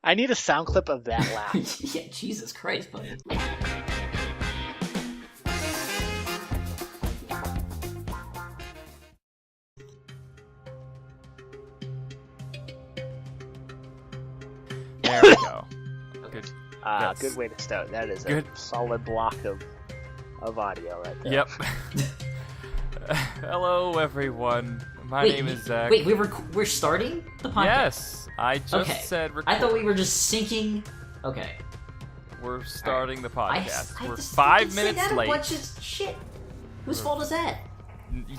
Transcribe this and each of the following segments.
I need a sound clip of that laugh. Yeah, Jesus Christ, buddy. There we go. Good. Yes. Good way to start. That is Good. a solid block of audio right there. Yep. Hello, everyone. My name is Zach. Wait, we're starting the podcast? Yes, I just said record. I thought we were just syncing. Okay. We're starting the podcast. I We're just 5 minutes said that late. A bunch of shit. Whose fault is that?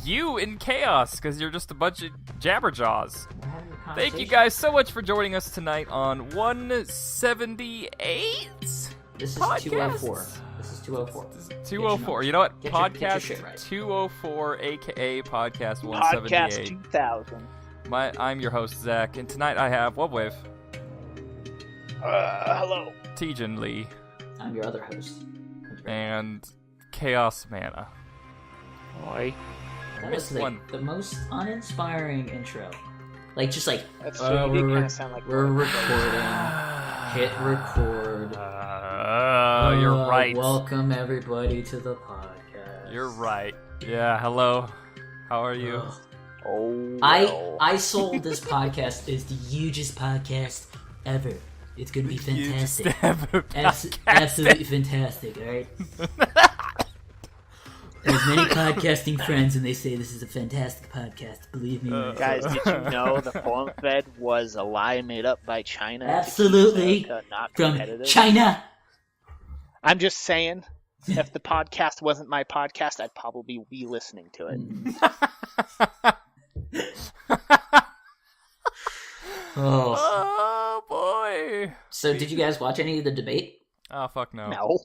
You in chaos, because you're just a bunch of jabberjaws. We're having a Thank you conversation. guys so much for joining us tonight on 178? This is podcast? 204. This is 204. 204. You know what? Get your Podcast shit right. 204, aka Podcast Podcast 178. 2000. I'm your host, Zach, and tonight I have Wobwave, Hello. Tejan Lee, I'm your other host. and Chaos Mana. Oi. That was Missed one. the most uninspiring intro. That's true. That's true. You kind of sound like We're recording. Hit record. You're right. Welcome everybody to the podcast. You're right. Yeah, hello. How are you? Ugh. Oh. No. I sold this podcast as the hugest podcast ever. It's gonna be You just fantastic. have a Absolutely fantastic, alright? I have many podcasting friends and they say this is a fantastic podcast. Believe me. when I say Guys, it. did you know the form fed was a lie made up by China? to keep Absolutely. America not From competitive? China! I'm just saying, if the podcast wasn't my podcast, I'd probably be listening to it. Oh. Oh boy. So did you guys watch any of the debate? Oh fuck no. No.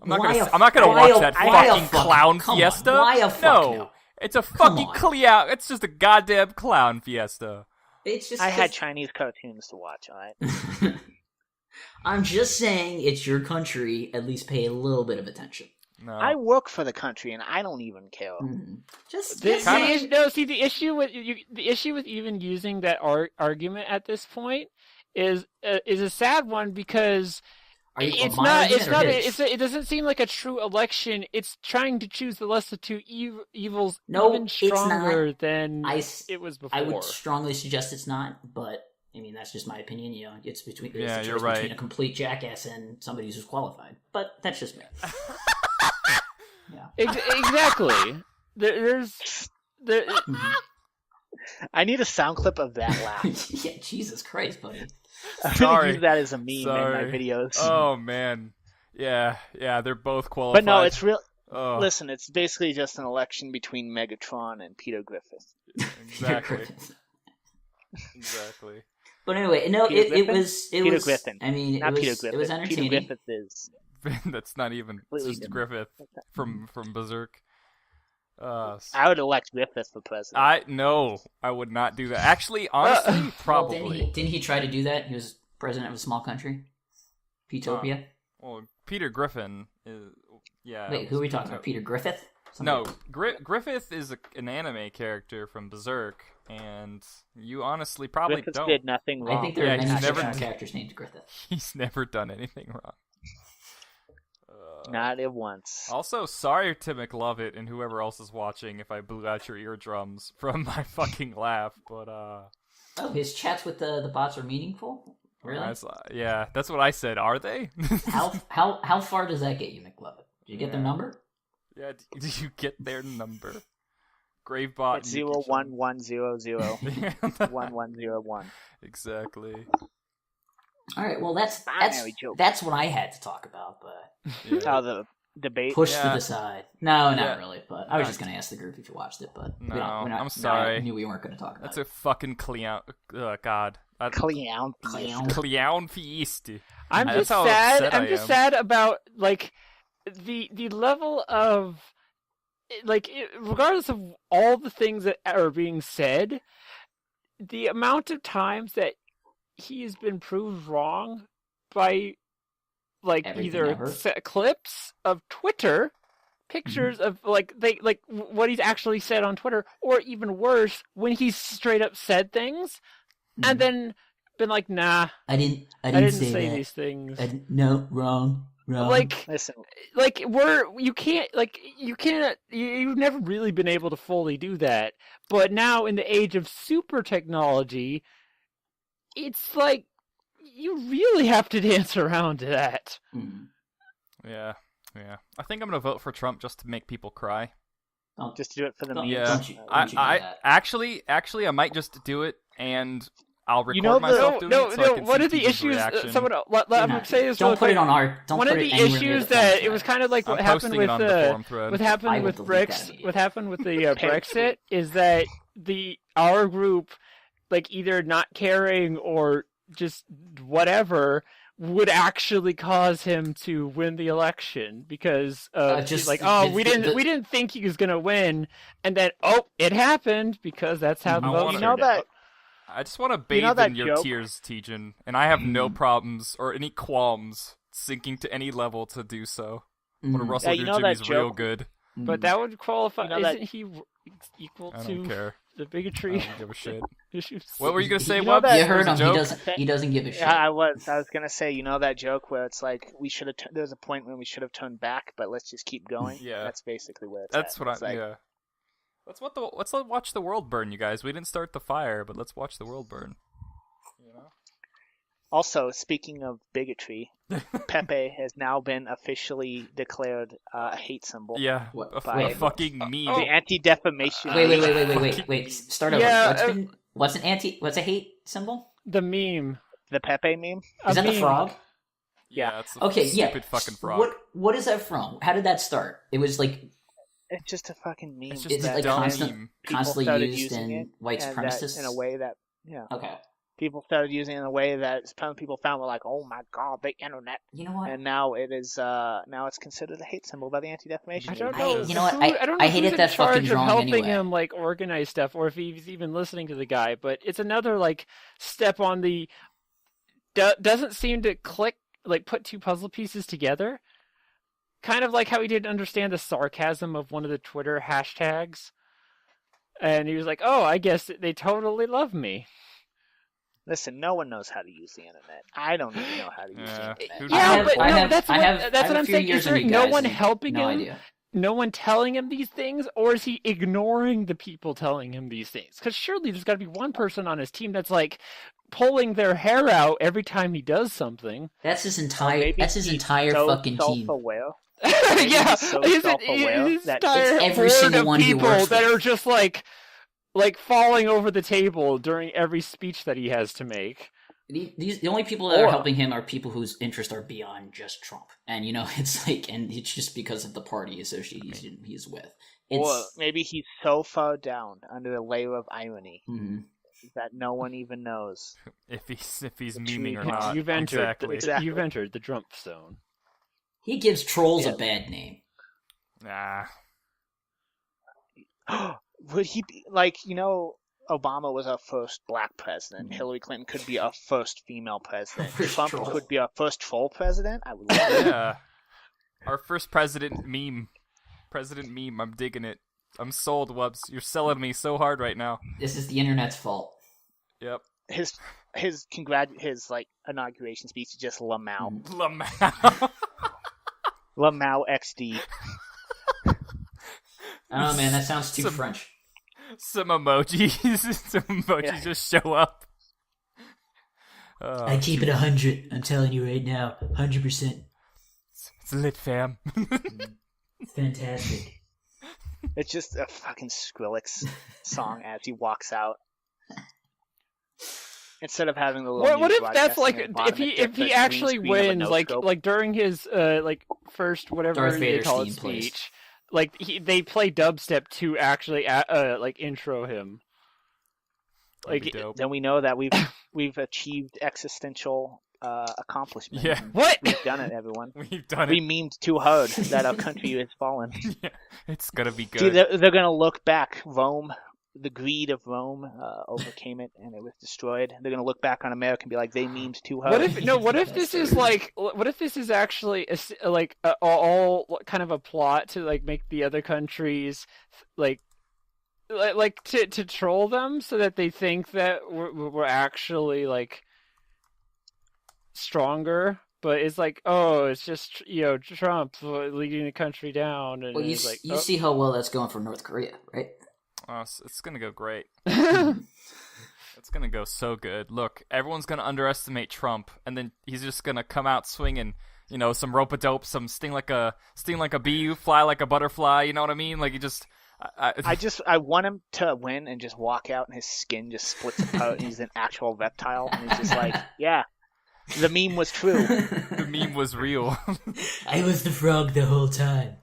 I'm not gonna watch that fucking clown come on, fiesta. why a fuck no? It's a Come fucking on. clown. It's just a goddamn clown fiesta. It's just I had 'cause- Chinese cartoons to watch, alright? I'm just saying it's your country. At least pay a little bit of attention. No. I work for the country and I don't even care. Just The issue with even using that argument at this point is a sad one because Are you it's on not. my It's argument or not. his? It doesn't seem like a true election. It's trying to choose the lesser two evils No, even it's stronger not. than I it was before. I would strongly suggest it's not, but I mean that's just my opinion. You know, it's a Yeah, choice you're right. between a complete jackass and somebody who's qualified. But that's just me. Yeah. Exactly. There's. I need a sound clip of that laugh. Yeah, Jesus Christ, buddy. I'm Sorry. gonna use that as a meme Sorry. in my videos. Oh man. Yeah, they're both qualified. but no, it's real. Oh, Listen, it's basically just an election between Megatron and Peter Griffith. exactly. Exactly. But anyway, no, Peter it Griffin? was Peter was. Griffin. I mean, Not it Peter was Griffith. it was Peter entertaining. Griffith is That's not even Completely just different. Griffith from Berserk. I would elect Griffith for president. I would not do that. Actually, honestly, Well, probably. didn't he try to do that? He was president of a small country, Petopia. Well, Peter Griffin is. Yeah. Wait, who are we talking about? Peter Griffith? No, Griffith is an anime character from Berserk, and you honestly probably Griffith don't. did nothing wrong. I think there Yeah, are many he's never fictional did- characters named Griffith. He's never done anything wrong. Not at once. Also, sorry to McLovit and whoever else is watching if I blew out your eardrums from my fucking laugh, but Oh, his chats with the bots are meaningful. Really? yeah, that's what I said. Are they? How far does that get you, McLovin? Did you get their Yeah. number? Yeah, did you get their number? Gravebot. It's 01100 Exactly. All right. Well, that's Binary joke. that's what I had to talk about, but Yeah. Oh, the debate. pushed to Yeah. the side. No, not Yeah. really. But I was just going to ask the group if you watched it, but No, we're not, I'm sorry. I knew we weren't going to talk about That's it. a fucking clown. God. Clown. Clown feast. I'm That's just how sad. upset I'm I just am. sad about like the level of regardless of all the things that are being said, the amount of times that he has been proved wrong by like Everything either ever. clips of Twitter pictures of what he's actually said on Twitter, or even worse, when he's straight up said things and then been like, "Nah, I didn't say that. these things." No, wrong. Listen, you've never really been able to fully do that, but now in the age of super technology, it's like you really have to dance around to that. Yeah. I think I'm gonna vote for Trump just to make people cry. just do it for the memes. Yeah, Don't you do that. actually, I might just do it, and I'll record You know, myself doing it. So I can one see of the people's issues. reaction. I'm saying this. Don't real put quick. it on our. Don't One put of it the anywhere near issues the that phone it was kind of like I'm what happened posting with it on the forum thread. what I happened will with delete that Brexit. immediately. What happened with the Brexit is that our group, like either not caring or just whatever, would actually cause him to win the election because Just he's like, we the- didn't think he was gonna win, and then it happened because that's how the I vote wanna- You know turned that out. I just want to bathe know that in your joke? tears, Tejan, and I have no problems or any qualms sinking to any level to do so. I'm gonna rustle you your know that jimmies real joke? good. But that would qualify. You know that- Isn't he equal I to don't care. the I bigotry don't give a shit. issues? What were you gonna say, You know Wub? that- You heard It was him. a joke? He doesn't give a shit. Yeah, I was gonna say, you know that joke where it's like we should have. There's a point when we should have turned back, but let's just keep going. Yeah. That's basically where it's. That's at. what It's I. like, Yeah. Let's watch the world burn, you guys. We didn't start the fire, but let's watch the world burn. You know. Also, speaking of bigotry, Pepe has now been officially declared a hate symbol. Yeah. What? A fucking meme. The Anti-Defamation. Wait. Start over. Yeah, What's a hate symbol? The meme. The Pepe meme. Is that the meme. frog? Yeah. It's a Okay, stupid fucking frog. What is that from? How did that start? It was like It's just a fucking meme. It's Is just it a like dumb constant- meme. People constantly started used using in it, white and supremacists? in a way that Okay. people started using it in a way that some people found were like, oh my god, the internet. You know what? And now it is now it's considered a hate symbol by the Anti-Defamation I League. don't know. You know what? I don't know I who's hated in that charge fucking of drawing helping anyway. him like organize stuff, or if he's even listening to the guy. But it's another like step on the doesn't seem to click, like put two puzzle pieces together. Kind of like how he didn't understand the sarcasm of one of the Twitter hashtags, and he was like, "Oh, I guess they totally love me." Listen, no one knows how to use the internet. I don't even know how to use Yeah. the internet. Who Yeah, does? but I no, have- that's I what have- that's I have what a I'm few saying. years Is on there you no guys one and helping no him? idea. No one telling him these things, or is he ignoring the people telling him these things? Because surely there's got to be one person on his team that's like pulling their hair out every time he does something. That's his Or entire. maybe That's his he's entire so fucking team. self-aware. Yeah, he's so his self-aware that entire it's every horde single of one he people works that with. are just like falling over the table during every speech that he has to make. The only people that are Or- helping him are people whose interests are beyond just Trump, and it's like, and it's just because of the party association he's with. Or It's maybe he's so far down under the layer of irony mhm. that no one even knows. If he's The memeing or true not. You've entered. Exactly. You've entered the Trump zone. He gives trolls Yeah. a bad name. Nah. Would he be like, Obama was our first black president. Hillary Clinton could be our first female president. First Trump troll. could be our first troll president. I would love it. Yeah. Our first president meme. President meme. I'm digging it. I'm sold, Wubs. You're selling me so hard right now. This is the internet's fault. Yep. His inauguration speech is just Lamau. Lamau. Lamau XD. I don't know, man. That sounds too Some- French. Some emojis. Some emojis Yeah. just show up. Oh, keep it 100. I'm telling you right now, 100%. it's lit, fam. It's fantastic. It's just a fucking Skrillex song as he walks out. Instead of having the little What news if that's broadcasting like at the bottom, if he it's just a green actually screen of a wins no-scope. like during his first whatever Darth they Vader's call it theme plays. speech, like they play dubstep to actually intro him. That'd be Like dope. Then we know that we've achieved existential accomplishment. Yeah. what? We've done it, everyone. We've done We it. memed too hard that our country has fallen. Yeah, it's gonna be See, good. they're gonna look back. Rome, the greed of Rome overcame it and it was destroyed. They're gonna look back on America and be like, they memed too hard. What if this is like? What if this is actually all kind of a plot to like make the other countries like to troll them so that they think that we're actually like stronger? But it's like, oh, it's just Trump leading the country down, and Well, you see how well that's going for North Korea, right? Oh, it's gonna go great. It's gonna go so good. Look, everyone's gonna underestimate Trump, and then he's just gonna come out swinging, some rope-a-dope, some sting like a bee, fly like a butterfly. You know what I mean? Like he just. I want him to win and just walk out and his skin just splits apart and he's an actual reptile and he's just like, yeah, the meme was true. The meme was real. I was the frog the whole time.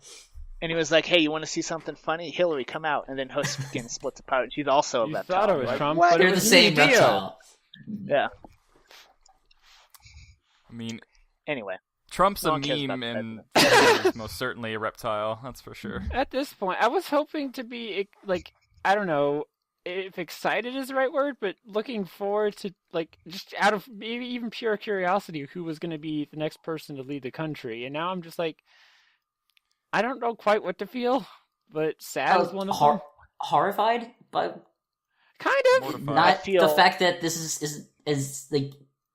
And he was like, hey, you want to see something funny? Hillary, come out. And then her skin splits apart. She's also a you reptile. thought it was like, Trump, what? but They're it the was same Neo. reptile. Yeah. I mean, Anyway. Trump's No a one cares meme, about and Hillary's most certainly a reptile. That's for sure. At this point, I was hoping to be like, I don't know if excited is the right word, but looking forward to like just out of maybe even pure curiosity who was going to be the next person to lead the country. And now I'm just like, I don't know quite what to feel, but sad is one of them. Horrified, but Kind of. Mortified. not feel- the fact that this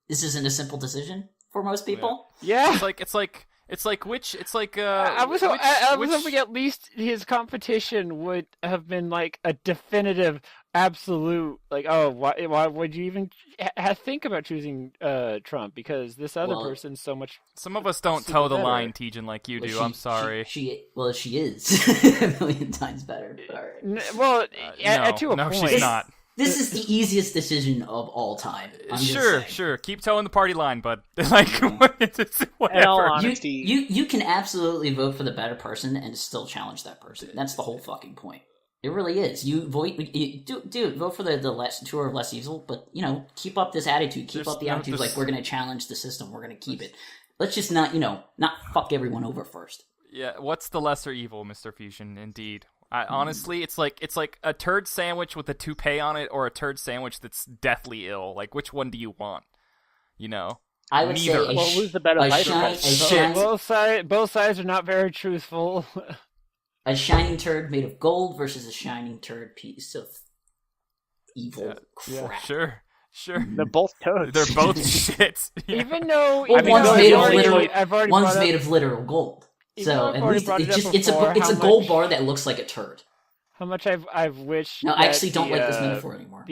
isn't a simple decision for most people. Yeah. It's like I was hoping at least his competition would have been like a definitive, absolute, like, oh, why would you even think about choosing Trump? Because this other person's so much. Some of us don't super toe the better. line, Tejan, like you do. I'm sorry. She is a million times better. All right. Well, No, to a no, point. she's not. This is the easiest decision of all time. I'm just Sure, saying. sure. Keep towing the party line, bud. Like, it's whatever. In all honesty, You can absolutely vote for the better person and still challenge that person. That's the whole fucking point. It really is. You vote, vote for the less two or less evil, but keep up this attitude. Keep up the attitude like we're gonna challenge the system. We're gonna keep it. Let's just not fuck everyone over first. Yeah, what's the lesser evil, Mr. Fusion? Indeed. Honestly, it's like a turd sandwich with a toupee on it, or a turd sandwich that's deathly ill. Like, which one do you want? I would Neither. say well, who's the better fighter? Both sides are not very truthful. a shining turd made of gold versus a shining turd piece of evil crap. Sure. They're both toads. They're both shit. Yeah. Even though, Well, one's made of literal. gold. Even though So I've at already least brought it up it's before, a how gold much- bar that looks like a turd. How much I've wished. No, I that actually don't the, like this metaphor anymore.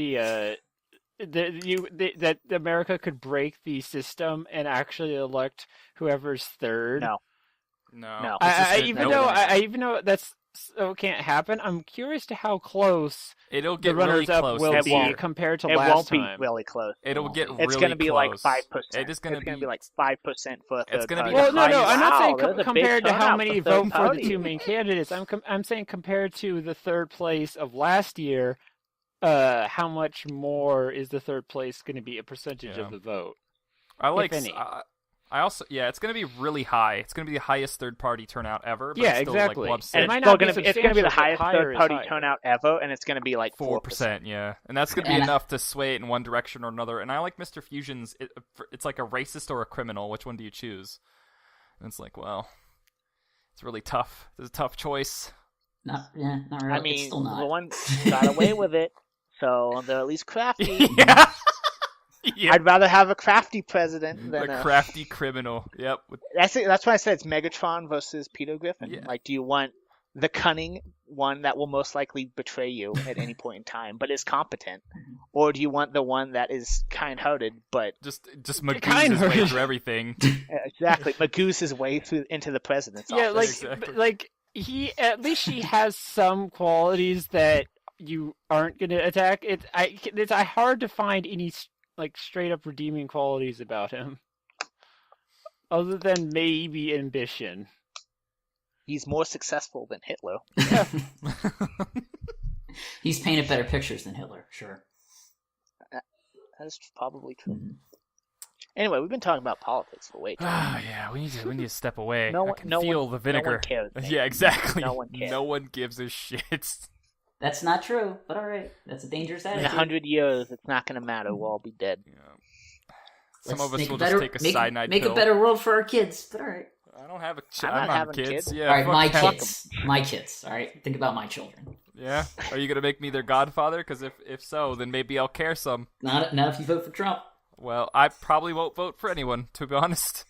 That America could break the system and actually elect whoever's third. No. No. Even though that's so can't happen, I'm curious to how close It'll the get really runners up close. will It be won't. compared to It last won't time. be really close. It'll get really It's going to be close. like 5%. It is going to be like 5% for a third It's gonna be party. the Well, no, I'm not saying Wow, there's a big compared to how turnout many for vote third for the party. two main candidates. I'm saying compared to the third place of last year, how much more is the third place going to be a percentage Yeah. of the vote? I like. any. I also, it's going to be really high. It's going to be the highest third party turnout ever. But Yeah, it's still, exactly. Like, Wub And said, it might It's not still be going to be the substantial, but highest higher third is party higher. turnout ever, and it's going to be like 4%. Yeah, and that's going to be And enough to sway it in one direction or another. And I like Mr. Fusion's. It's like a racist or a criminal. Which one do you choose? And it's like, well, it's really tough. It's a tough choice. Not really. I It's mean, still not. the one got away with it, so they're at least crafty. yeah. Yeah. I'd rather have a crafty president than The a... crafty criminal. Yep. That's why I said it's Megatron versus Peter Griffin. Yeah. Like, do you want the cunning one that will most likely betray you at any point in time, but is competent, or do you want the one that is kind-hearted but Just Magoo's Kind his way hearted. through everything. exactly Magoo's his way through into the president's Yeah, office? Exactly. like he at least he has some qualities that you aren't going to attack. It's hard to find any like straight up redeeming qualities about him, other than maybe ambition. He's more successful than Hitler. He's painted better pictures than Hitler, sure. That is probably true. Mhm. Anyway, we've been talking about politics for way too long. Ah, yeah, we need to step away. No I one- can no feel one- the vinegar. no one cares, man. Yeah, exactly. No one cares. No one gives a shit. That's not true, but all right. That's a dangerous In attitude. 100 years, it's not going to matter. We'll all be dead. Yeah. Some Let's of us make will a better, just take a make, cyanide make pill. a better world for our kids, but all right. I don't have a I'm I'm not having kids. kids. Yeah, All right, fuck my that. kids. My kids, all right? Think about my children. Yeah. Are you gonna make me their godfather? Because if so, then maybe I'll care some. Not if you vote for Trump. Well, I probably won't vote for anyone, to be honest.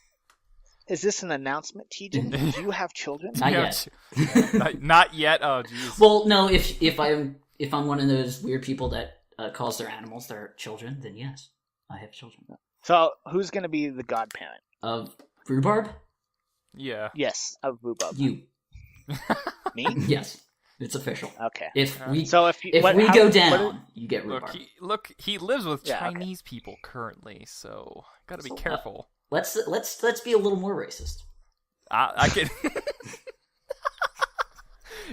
Is this an announcement, Tejan? Do you have children? Not Yeah, yet. not yet. Oh, jeez. Well, no, if I'm one of those weird people that calls their animals their children, then yes, I have children. So, who's going to be the godparent? Of rhubarb? Yeah. Yes, of Rhubarb. You. Me? Yes, it's official. Okay. If we So if you, what, we how- go what down, you get rhubarb. He lives with Yeah, okay. Chinese people currently, so gotta be So, careful. Let's be a little more racist. I can.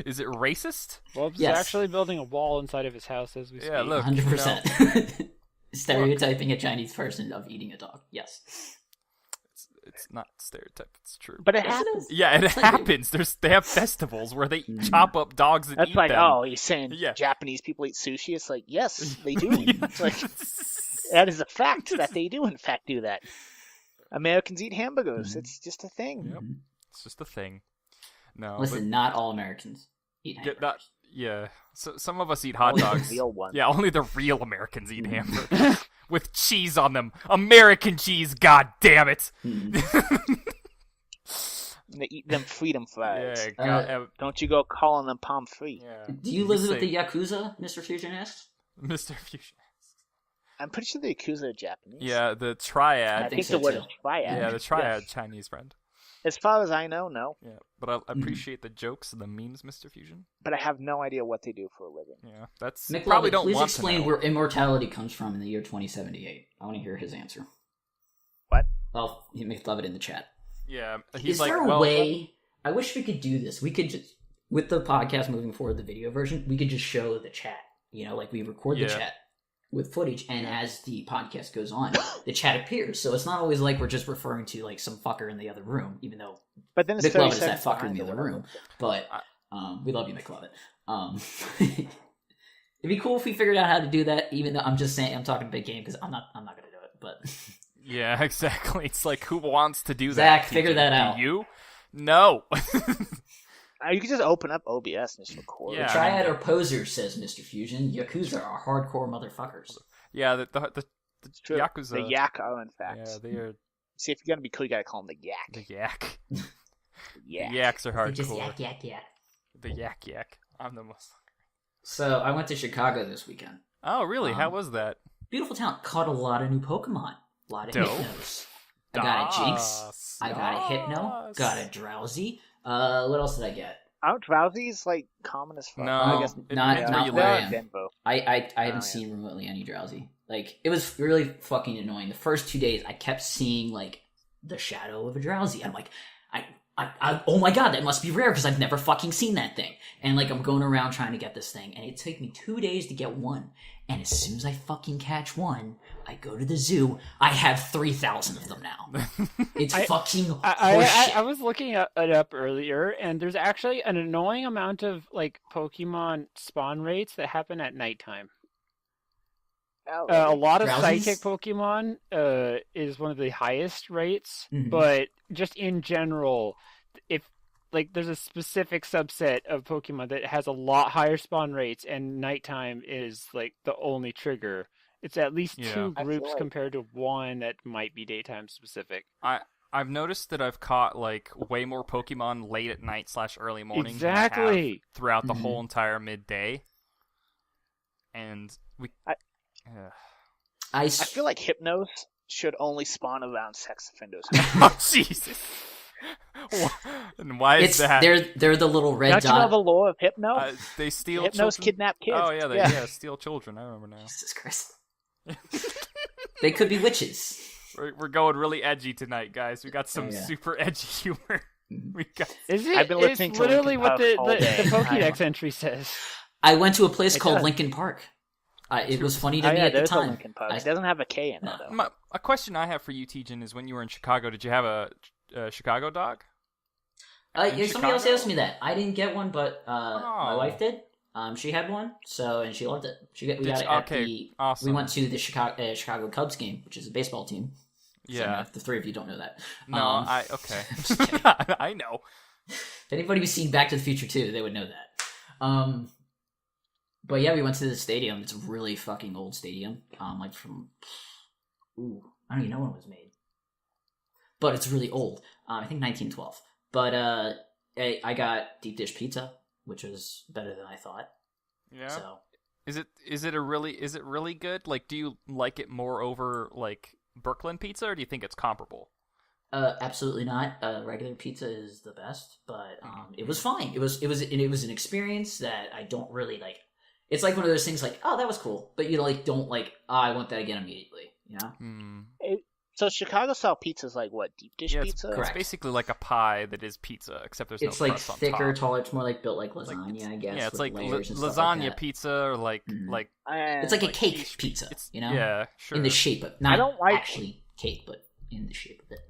Is it racist? Bob's Yes. actually building a wall inside of his house as we speak. Yeah, look. 100%. Stereotyping a Chinese person of eating a dog. Yes. It's not stereotype. It's true. But it Yes, it happens. is. Yeah, it It's like- happens. They have festivals where they chop up dogs and That's eat like, them. oh, he's saying Yeah. Japanese people eat sushi. It's like, yes, they do. It's like, that is a fact that they do, in fact, do that. Americans eat hamburgers. It's just a thing. Yep. It's just a thing. No, Listen, not all Americans eat but hamburgers. yeah. So some of us eat hot Only the dogs. real ones. Yeah, only the real Americans eat hamburgers with cheese on them. American cheese. God damn it. Mhm. And they eat them freedom fries. Yeah. God, Don't you go calling them palm free. yeah. Do you live with say- the Yakuza, Mr. Fusion asks? Mr. Fusion. I'm pretty sure the Yakuza are Japanese. Yeah, the I triad. think think so, the word too. is triad. Yeah, the triad Yes. Chinese friend. As far as I know, no. Yeah, but I appreciate the jokes and the memes, Mr. Fusion. But I have no idea what they do for a living. Yeah, that's Macleod, probably don't please want explain to know. where immortality comes from in the year 2078. I want to hear his answer. What? Well, Macleod in the chat. Yeah, he's Is like, there a well, way? I wish we could do this. We could just, with the podcast moving forward, the video version, we could just show the chat. You know, like we record the Yeah. chat with footage, and as the podcast goes on, the chat appears. So it's not always like we're just referring to like some fucker in the other room, even though But then it's Macleod 30 is that seconds fucker in behind the or other whatever. room. But we love you, Macleod. It'd be cool if we figured out how to do that. Even though I'm just saying, I'm talking big game because I'm not gonna do it. But yeah, exactly. It's like, who wants to do Zach, that? figure TJ? that Do out. you? No. You can just open up OBS and just record. Yeah. Triad or poser, says Mr. Fusion. Yakuza are hardcore motherfuckers. Yeah, the It's true. Yakuza. The yak are, in fact. Yeah, they are See, if you're going to be cool, you got to call them the yak. the yak. yak. The yaks are They just hardcore. yak. The yak. I'm the most. So I went to Chicago this weekend. Oh, really? How was that? Beautiful town. Caught a lot of new Pokemon. A lot of Dope. Hypnos. I got a Jinx. I got a Hypno. Yes. Got a Drowsy. What else did I get? Aren't drowsies like common as fuck? No, I guess it not- depends not where you where I live. am. Denver. I haven't yeah. seen remotely any Drowsy. Like, it was really fucking annoying. The first 2 days, I kept seeing, like, the shadow of a Drowsy. I'm like, oh my god, that must be rare because I've never fucking seen that thing. And, like, I'm going around trying to get this thing, and it took me 2 days to get one. And as soon as I fucking catch one, I go to the zoo. I have 3,000 of them now. It's fucking horseshit. I was looking it up earlier, and there's actually an annoying amount of like Pokemon spawn rates that happen at nighttime. Oh, A lot of Drowsies? psychic Pokemon is one of the highest rates, Mhm. but just in general, if like there's a specific subset of Pokemon that has a lot higher spawn rates, and nighttime is like the only trigger. It's at least Yeah. two I feel groups like- compared to one that might be daytime specific. I've noticed that I've caught like way more Pokemon late at night / early morning than I Exactly. have throughout the Mhm. whole entire midday. And I feel like Hypnos should only spawn around sex offenders. oh Jesus! And why is It's that? they're the little red Don't you know dot. the lore of Hypno? They steal Hypnos children? kidnap kids. Oh yeah, yeah. steal children. I remember now. Jesus Christ. They could be witches. We're going really edgy tonight, guys. We got some Oh, yeah. super edgy humor. We got Is it? I've been listening it's to literally Linkin what Park all the day. Pokédex entry says. I went to a place It called does. Lincoln Park. It was funny to Oh me yeah, at the there's a time. Linkin Park. I- It doesn't have a K in it No. though. a question I have for you, Tejan, is when you were in Chicago, did you have a Chicago dog? In Somebody else Chicago? asked me that. I didn't get one, but my Oh. wife did. She had one, and she loved it. We got it at awesome. We went to the Chicago Cubs game, which is a baseball team. Yeah, so the three of you don't know that. No, okay. I know. If anybody was seeing Back to the Future 2, they would know that. But yeah, we went to the stadium. It's a really fucking old stadium. Like from, I don't even know when it was made. But it's really old. I think 1912. But I got deep dish pizza, which was better than I thought. Yeah. So is it really good? Like, do you like it more over like Brooklyn pizza, or do you think it's comparable? Absolutely not. Regular pizza is the best, but it was fine. It was an experience that I don't really like. It's like one of those things like, oh, that was cool, but you like don't like, oh, I want that again immediately. You know. So Chicago style pizza is like what, deep dish pizza? It's basically like a pie that is pizza, except there's it's no like crust on thicker, top. taller. It's more like built like lasagna, I guess. Yeah, it's like lasagna like pizza, or like it's like a cake pizza. You know, yeah, sure. In the shape of not I don't like actually cake, but in the shape of it.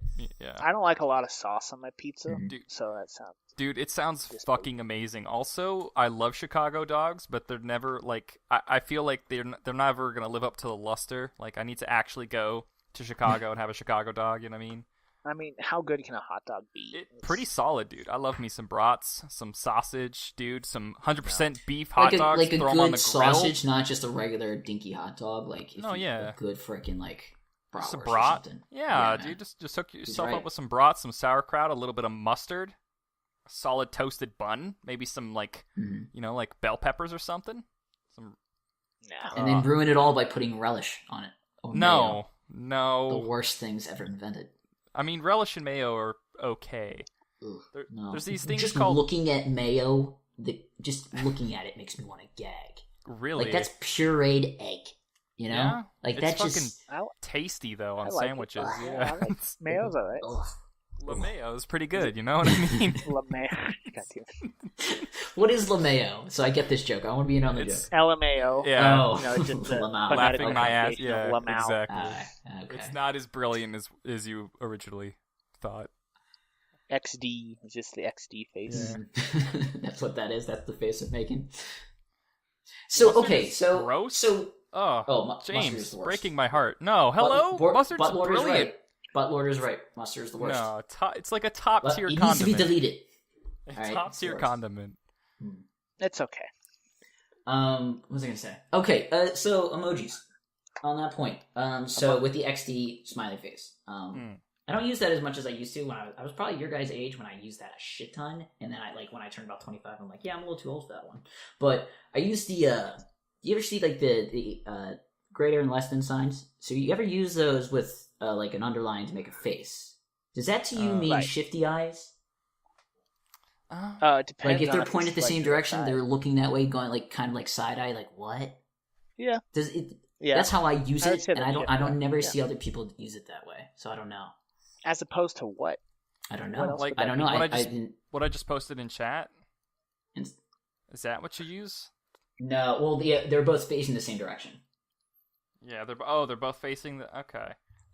Yeah, I don't like a lot of sauce on my pizza, so that sounds. Dude, it sounds fucking amazing. Also, I love Chicago dogs, but they're never like. I feel like they're never gonna live up to the luster. Like, I need to actually go to Chicago and have a Chicago dog. You know what I mean? I mean, how good can a hot dog be? Pretty solid, dude. I love me some brats, some sausage, dude, some 100% beef hot dogs. Like a throw them on good the grill. sausage, not just a regular dinky hot dog. Like, a good freaking like bratwurst some or brat. something. Yeah, dude, just hook yourself up with some brats, some sauerkraut, a little bit of mustard, a solid toasted bun, maybe some like like bell peppers or something. And then ruin it all by putting relish on it. Or mayo. No. The worst things ever invented. I mean, relish and mayo are okay. Ugh, There's these things just called... looking at mayo, just looking at it makes me want to gag. Really? Like, that's pureed egg, you know? Yeah, like, it's that's fucking just... tasty, though, on like sandwiches. it. Yeah. I like mayo's alright. LaMayo is pretty good, you know what I mean? LaMayo. God damn it. What is LaMayo? So I get this joke. I want to be in on the joke. LMAO. Yeah. Oh. Just Laughing my ass. pronunciation Yeah, of Lamau. exactly. Okay. It's not as brilliant as you originally thought. XD is just the XD face. Yeah. That's what that is. That's the face of making. So, okay, so... Gross? So... Oh, mustard James, is the worst. breaking my heart. No, hello? Mustard's Buttlord is brilliant. right. Buttlord is right. Mustard is the worst. No, it's like a top-tier It condiment. needs to be deleted. Top-tier condiment. It's okay. What was I gonna say? Okay, so emojis. On that point, so with the XD smiley face, I don't use that as much as I used to when I was probably your guys' age when I used that a shit ton, and then when I turned about 25, I'm like, yeah, I'm a little too old for that one. But I used you ever see like the greater and less than signs? So you ever use those with like an underline to make a face? Does that to you mean shifty eyes? Depends like if they're on pointed the it's same like direction, side. they're looking that way, going like kind of like side eye. Like what? Yeah. Does it? Yeah. That's how I use I would it, say and that's I don't shifty. never see other people use it that way. So I don't know. As opposed to what? I don't What know. else Like, would I don't that know. be? I didn't. What I just posted in chat? It's- Is that what you use? No. Well, they're both facing the same direction. Yeah, they're both facing the... Okay.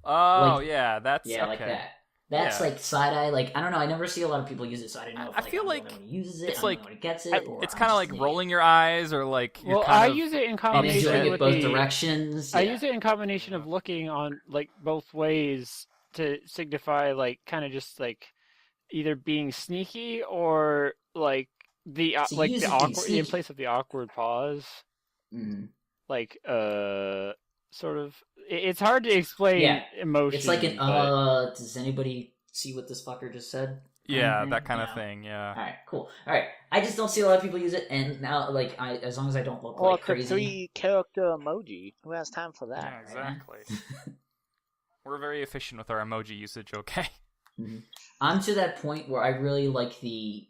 Oh, Like- yeah, that's... Yeah, okay. like that. That's Yeah. like side eye. Like I don't know. I never see a lot of people use it, so I don't know. If, I feel I'm like the only one who uses it. it's I'm the like- only one who gets it. Or It's I'm kind of just like an rolling your eyes, or like... You're Well, kind I of... use it in idiot. And combination then doing with it both the. directions. I yeah. use it in combination of looking on like both ways to signify like kind of just like either being sneaky or like the So you like use the it being awkward in sneaky. place of the awkward pause. Mhm. Like sort of it's hard to explain Yeah. emotion. It's like an but- does anybody see what this fucker just said? Yeah, Mhm. that kind of Yeah. thing, yeah. Alright, cool. Alright. I just don't see a lot of people use it, and now like as long as I don't look Well, like it's a crazy. 3-character emoji. Who has time for that? Yeah, exactly. We're very efficient with our emoji usage, okay? I'm to that point where I really like the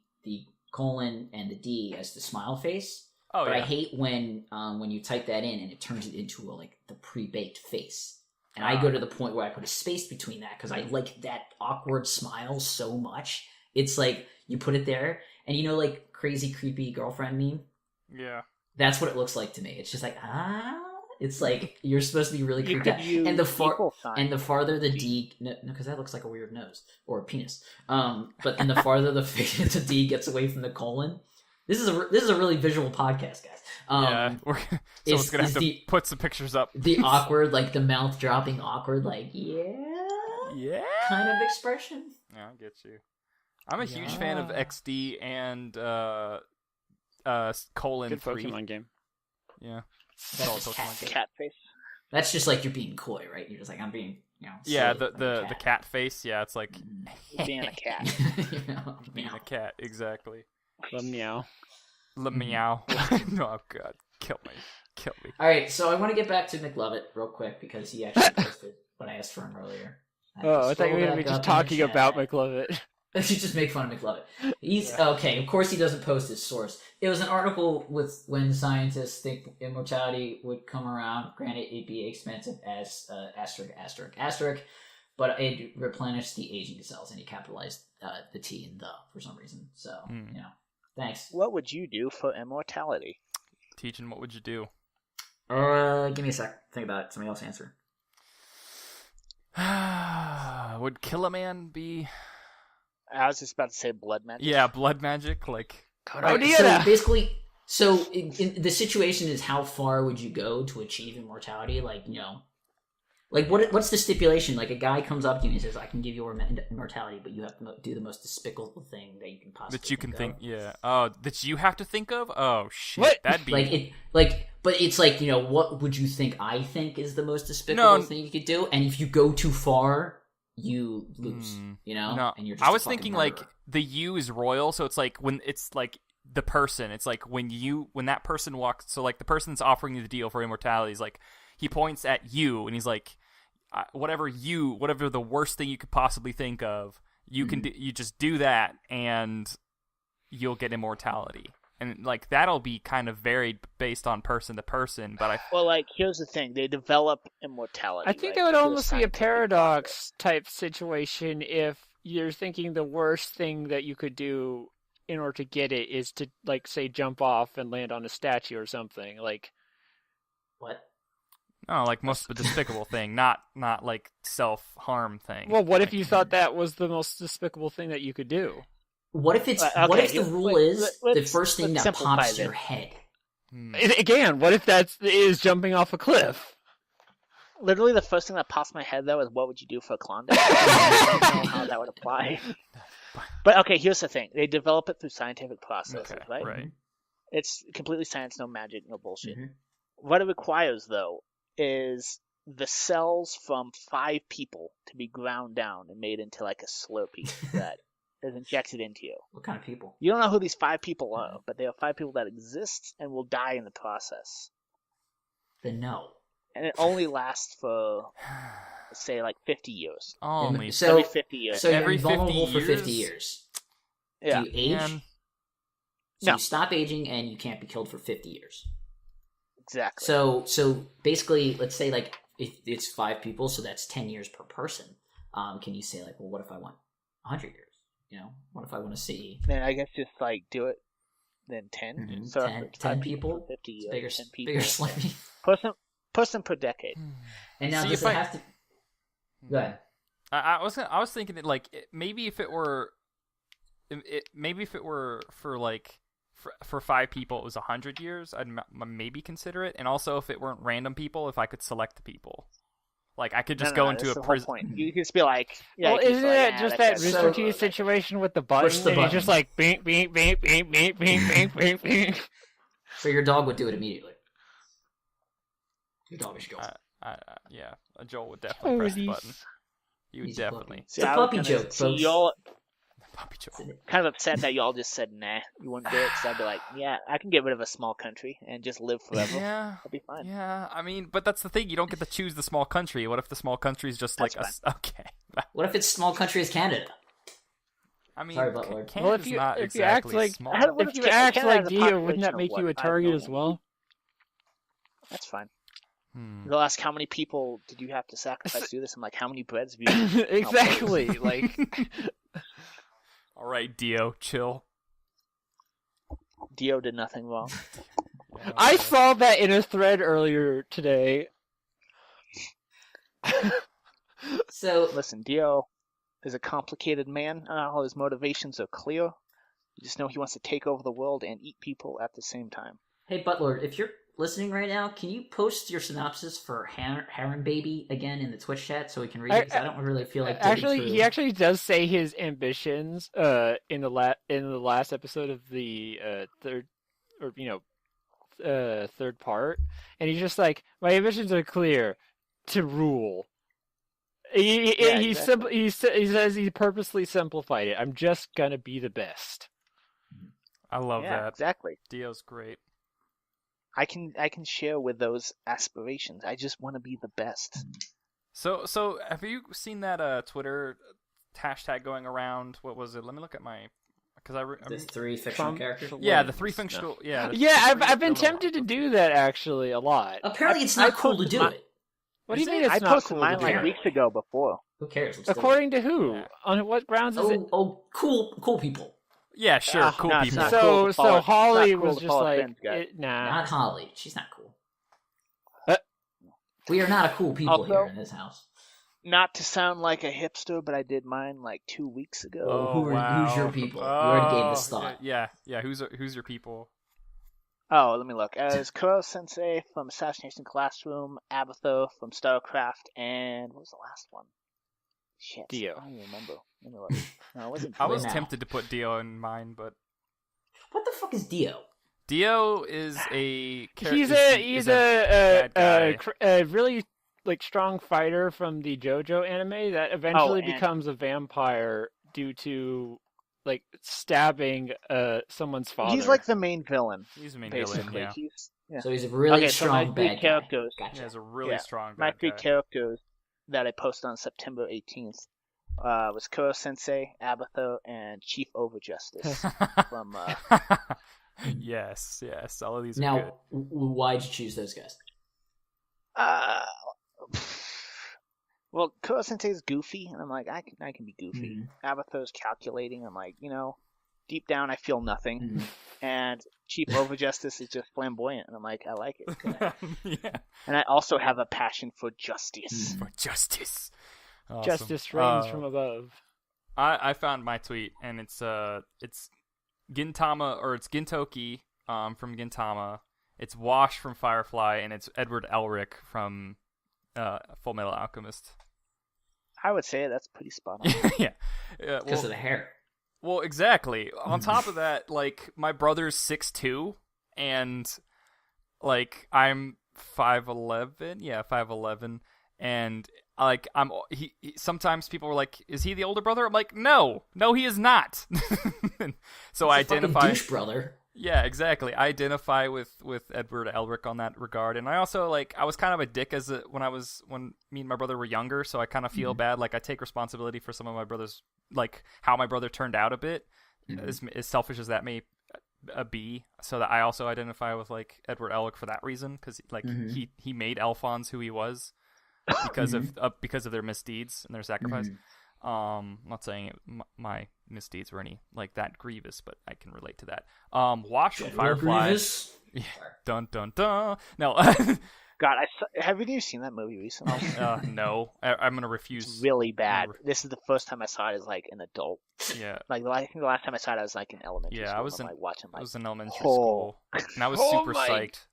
colon and the D as the smile face. Oh, But yeah. I hate when you type that in and it turns it into like the pre-baked face. And I go to the point where I put a space between that because I like that awkward smile so much. It's like you put it there, and you know, like crazy creepy girlfriend meme. Yeah. That's what it looks like to me. It's just like It's like you're supposed to be really You creeped could out. use And the equal sign. and the farther the D, no, because that looks like a weird nose or a penis. But and the farther the D gets away from the colon, This is a really visual podcast, guys. Someone's gonna have to put some pictures up. The awkward, like the mouth dropping, awkward, like yeah, kind of expression. Yeah, I get you. I'm a huge fan of XD and colon Good 3. Pokemon game. Yeah, That's just cat face. Cat face. That's just like you're being coy, right? You're just like I'm being, yeah. silly, The cat face. Yeah, it's like Being a cat. being a cat. Exactly. The meow. The meow. Oh god, kill me. All right, so I want to get back to McLovin real quick because he actually posted what I asked for him earlier. I thought you were going to be just talking about McLovin. You just make fun of McLovin. He's okay. Of course, he doesn't post his source. It was an article with when scientists think immortality would come around. Granted, it'd be expensive as asterisk, but it replenished the aging cells, and he capitalized the T and the for some reason. So thanks. What would you do for immortality? Teaching, what would you do? Give me a sec. Think about it. Somebody else answer. Would Kill a Man be? I was just about to say blood magic. Yeah, blood magic. Like, Right, so basically, in the situation is how far would you go to achieve immortality? Like, like what's the stipulation? Like a guy comes up to you and says, "I can give you immortality, but you have to do the most despicable thing that you can possibly that you can think. of." Yeah. Oh, that you have to think of. Oh shit. What? That'd be But it's like what would you think? I think is the most despicable thing you could do, and if you go too far, you lose. No, and you're just I was a fucking thinking murderer. like the U is royal, so it's like when it's like the person. It's like when that person walks. So like the person that's offering you the deal for immortality is like he points at you and he's like, whatever the worst thing you could possibly think of, you can you just do that and you'll get immortality. And like that'll be kind of varied based on person to person, but Well, like here's the thing: they develop immortality. I think right, that would through almost be a scientific paradox type situation if you're thinking the worst thing that you could do in order to get it is to, like, say, jump off and land on a statue or something. Like, what? no, like most despicable thing, not like self-harm thing. well, what if you thought that was the most despicable thing that you could do? What if it's Okay, what if the rule is the first thing let's that pops simplify to your this. head? Again, what if that is jumping off a cliff? Literally, the first thing that pops in my head though is, what would you do for a Klondike? I don't know how that would apply. But okay, here's the thing: they develop it through scientific processes, Okay, right? right. It's completely science, no magic, no bullshit. Mhm. What it requires, though, is the cells from 5 people to be ground down and made into like a Slurpee that is injected into you. What kind of people? You don't know who these 5 people are, but they are 5 people that exist and will die in the process. Then no. And it only lasts for, say, like 50 years. Only So Every 50 years. so you're Every 50 invulnerable for 50 years? years. Yeah. Do you age? Man. So No. you stop aging and you can't be killed for 50 years. Exactly. So basically, let's say like if it's 5 people, so that's 10 years per person. Can you say like, well, what if I want 100 years? What if I want to see Then I guess just like do it. Then 10. Mhm. So 10 if 5 people? for 50 It's years. bigger, 10 people. bigger Slurpee? Person per decade. And now See, does if it I- have to? Go ahead. I was thinking that like maybe if it were for like for 5 people it was 100 years, I'd maybe consider it. And also if it weren't random people, if I could select the people, like I could just go into that's a the whole prison. point. You can just be like, yeah. Well, you can isn't just be like, it just "Ah, that guy's Rooster so Teeth good." situation with the button? Push the and he's button. just like, beep, beep, beep, beep, beep, beep, beep, beep, beep. So your dog would do it immediately. Your dog is going. Yeah, Joel would definitely press the Toadies. button. He would He's a definitely. puppy. It's a I was puppy gonna joke, see folks. y'all Puppy Joel. kind of upset that y'all just said nah, you wouldn't do it. So I'd be like, yeah, I can get rid of a small country and just live forever. Yeah, I'll be fine. yeah. I mean, but that's the thing. You don't get to choose the small country. What if the small country is just That's like okay? What if it's small country as Canada? I mean, Sorry, Butler. Canada's Well, if you- not if you act exactly like- small. I don't- If you Canada act has like a Dio, wouldn't population that of make you what, a 5 target million? as well? That's fine. Hmm. They'll ask, how many people did you have to sacrifice to do this? I'm like, how many breads have you eaten? Exactly. Like, All right, Dio, chill. Dio did nothing wrong. Yeah, I okay. saw that in a thread earlier today. So Listen, Dio is a complicated man. All his motivations are clear. You just know he wants to take over the world and eat people at the same time. Hey, Butler, if you're listening right now, can you post your synopsis for Harem Baby again in the Twitch chat so we can read it? Because I don't really feel like he actually does say his ambitions in the last episode of the third part, and he's just like, my ambitions are clear, to rule. He says he purposely simplified it. I'm just gonna be the best. I love that. Exactly. Dio's great. I can share with those aspirations. I just want to be the best. So have you seen that Twitter hashtag going around? What was it? Let me look at my the three fictional characters. Yeah, the three fictional. No. Yeah, I've been tempted to do that actually a lot. Apparently, it's not cool to do it. What do you mean it's I not posted cool? mine like weeks ago before. Who cares? According to who? Yeah. On what grounds is it? Oh, cool people. Yeah, sure, cool people. So Holly was just like, nah. Not Holly. She's not cool. We are not a cool people here in this house. Not to sound like a hipster, but I did mine like 2 weeks ago. Who's your people? You already gave this thought. Yeah. Who's your people? Oh, let me look. As Kuro Sensei from Assassination Classroom, Abatho from StarCraft, and what was the last one? Shit, Dio. I don't even remember. Let me look. No, it wasn't. I was tempted to put Dio in mine, but what the fuck is Dio? Dio is a character. He's a really like strong fighter from the JoJo anime that eventually becomes a vampire due to like stabbing someone's father. He's like the main villain. He's the main basically. villain. Yeah. So he's a really strong bad guy. Gotcha. He has a really strong bad My three guy. characters that I posted on September 18th was Kuro Sensei, Abatho, and Chief Overjustice from. Yes, all of these now, are good. Why'd you choose those guys? Well, Kuro Sensei is goofy, and I'm like, I can be goofy. Abatho's calculating. I'm like, deep down I feel nothing. And Chief Overjustice is just flamboyant, and I'm like, I like it. Yeah. And I also have a passion for justice. For justice. Awesome. Justice reigns from above. I found my tweet, and it's Gintama, or it's Gintoki from Gintama. It's Wash from Firefly, and it's Edward Elric from Full Metal Alchemist. I would say that's pretty spot on. Yeah. Because of the hair. Well, exactly. On top of that, like, my brother's 6'2", and, like, I'm 5'11". Yeah, 5'11". And, like, sometimes people were like, is he the older brother? I'm like, no, he is not. So I identify. Douche brother. Yeah, exactly. I identify with Edward Elric on that regard, and I also I was kind of a dick when me and my brother were younger, so I kind of feel bad. Like I take responsibility for some of my brother's how my brother turned out a bit, as selfish as that may be. So that I also identify with Edward Elric for that reason, because he made Alphonse who he was because of their misdeeds and their sacrifice. I'm not saying my misdeeds were any that grievous, but I can relate to that. Wash from Firefly. Yeah. Dun dun dun. No. God, have you seen that movie recently? No. I'm gonna refuse. It's really bad. This is the first time I saw it as an adult. Yeah. I think the last time I saw it, I was in elementary school. Yeah, I was in elementary oh. school, and I was super psyched.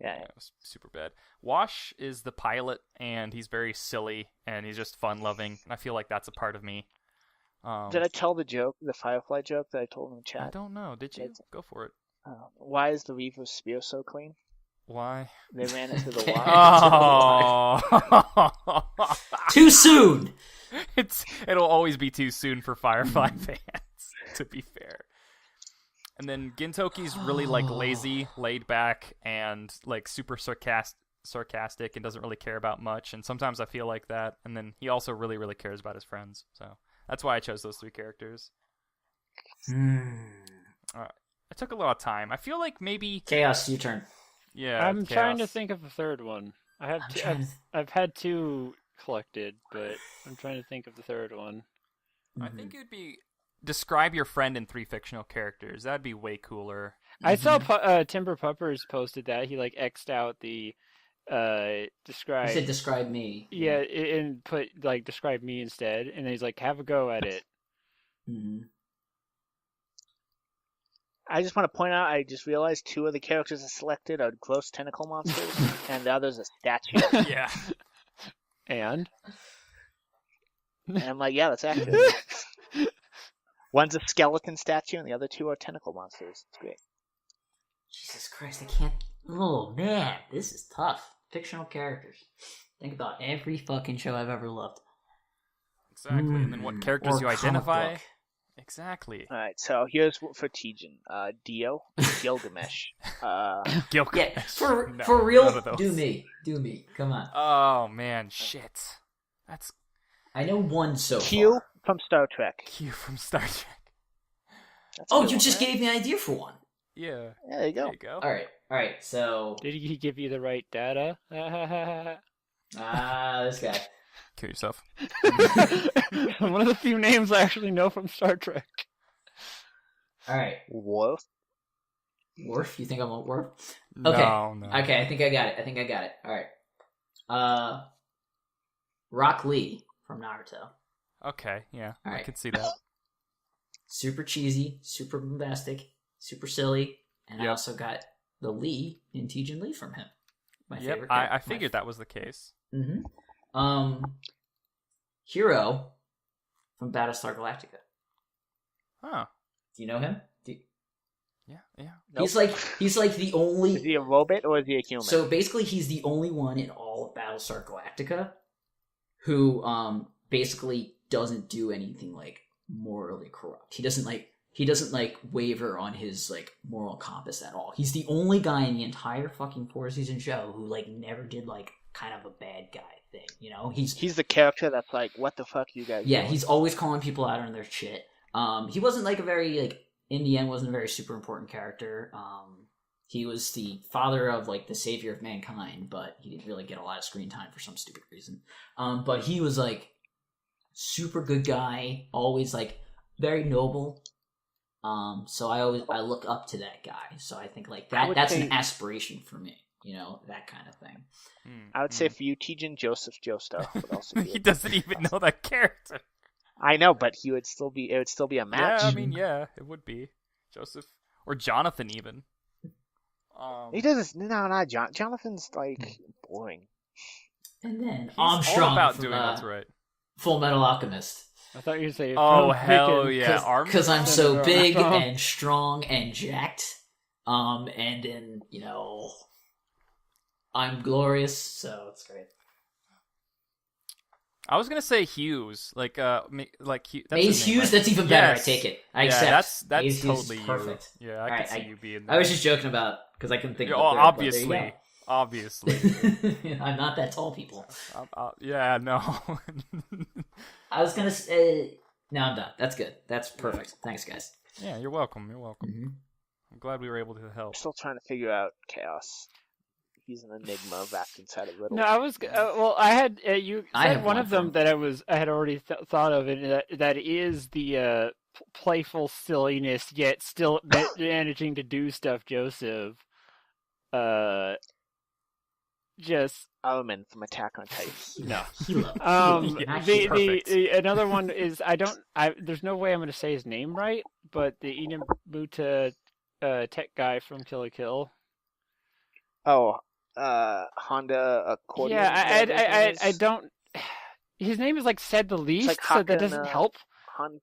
Yeah, it was super bad. Wash is the pilot, and he's very silly, and he's just fun-loving, and I feel like that's a part of me. Did I tell the Firefly joke that I told in the chat? I don't know. Did you? Go for it. Why is the Reaver's spear so clean? Why? They ran into the water. Oh! Too soon! It'll always be too soon for Firefly fans, to be fair. And then Gintoki's really lazy, laid back, and super sarcastic, and doesn't really care about much. And sometimes I feel like that. And then he also really, really cares about his friends. So that's why I chose those three characters. It took a lot of time. I feel like maybe Chaos. Your turn. Yeah, I'm trying to think of the third one. I've had two collected, but I'm trying to think of the third one. I think it would be. Describe your friend in three fictional characters. That'd be way cooler. I saw Timber Puppers posted that he X'd out the describe. He said describe me. Yeah, and put describe me instead, and then he's have a go at it. I just want to point out, I just realized 2 of the characters I selected are gross tentacle monsters, and the other's a statue. Yeah. And I'm like, yeah, that's accurate. One's a skeleton statue, and the other 2 are tentacle monsters. It's great. Jesus Christ, I can't. Oh man, this is tough. Fictional characters. Think about every fucking show I've ever loved. Exactly. And then what characters Or you comic identify. book. Exactly. All right, so here's for Tejan. Dio, Gilgamesh. Gilgamesh. Yeah, for No, real, none of those. do me. Come on. Oh man, shit. That's I know one so Q far. from Star Trek. Q from Star Trek. That's a Oh, good you one, just right? gave me an idea for one. Yeah. Yeah, there you go. There you go. All right. So, did he give you the right data? this guy. Kill yourself. One of the few names I actually know from Star Trek. All right, Wolf. Worf. You think I'm a Worf? No, Okay. no. Okay, I think I got it. All right. Rock Lee from Naruto. Okay, yeah. I Alright. can see that. Super cheesy, super bombastic, super silly, and I Yep. also got the Lee in Tejan Lee from him. My Yep, favorite. I figured that was the case. Mm-hmm. Hero from Battlestar Galactica. Huh. Do you know him? Yeah. He's like the only. Is he a robot or is he a human? So basically, he's the only one in all of Battlestar Galactica who basically doesn't do anything like morally corrupt. He doesn't waver on his like moral compass at all. He's the only guy in the entire fucking 4-season show who like never did like kind of a bad guy thing. You know, he's the character that's like, what the fuck you guys yeah, doing? he's always calling people out on their shit. He wasn't like a very like in the end wasn't a very super important character. He was the father of like the savior of mankind, but he didn't really get a lot of screen time for some stupid reason. But he was like super good guy, always like very noble. So I look up to that guy. So I think like that's an aspiration for me, you know, that kind of thing. I would say for you, Tejan Joseph Joestar would also be He doesn't even know that character. I know, but it would still be a match. Yeah, I mean, yeah, it would be. Joseph. Or Jonathan, even. He doesn't. No, not John. Jonathan's like boring. And then He's all Armstrong about from, doing what's right. Full Metal Alchemist. I thought you were saying. Oh, hell yeah. Because I'm so Armstrong. big and strong and jacked. And then, you know, I'm glorious, so it's great. I was gonna say Hughes, like Hughes. Maze Hughes, that's even better. Yes. I take it. I Yeah, accept. that's Maze Hughes totally is perfect. you. Yeah, I Alright, could see you being. I was just joking about because I couldn't think. Yeah, of oh, a third, but there you obviously. go. I'm not that tall, people. Yeah, no. I was gonna say. No, I'm done. That's good. That's perfect. Thanks, guys. Yeah, you're welcome. You're welcome. Mm-hmm. I'm glad we were able to help. I'm still trying to figure out Chaos. He's an enigma wrapped inside a riddle. No, I was well. I had you I said have one one of them from- that I had already thought of, and that is the playful silliness yet still managing to do stuff. Joseph, just Omen from Attack on Titan. no. Hilo. The Perfect. another one is there's no way I'm going to say his name right, but the Inabuta tech guy from Kill la Kill. Oh, Honda Accordion. Yeah, I don't. His name is like said the least, like so that Hakan, doesn't help. Honda.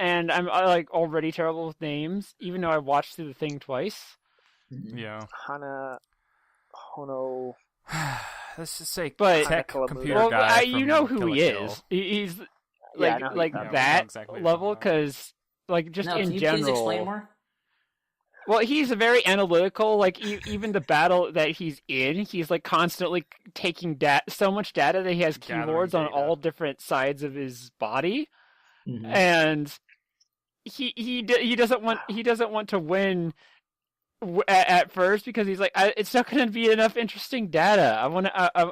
And I'm like already terrible with names, even though I watched through the thing twice. Yeah. Hana. Hono. Let's just say But- tech Well, computer Well, guy. you from know who Kill la he Kill. is. He's Yeah, I like know who like you're talking about. that I know exactly who you're level, talking about. because like just Now, in can you general. please explain more? Well, he's a very analytical. Like even the battle that he's in, he's like constantly taking so much data that he has Gathering keyboards on data. all different sides of his body, Mhm. and he doesn't want to win at first because he's like, it's not going to be enough interesting data.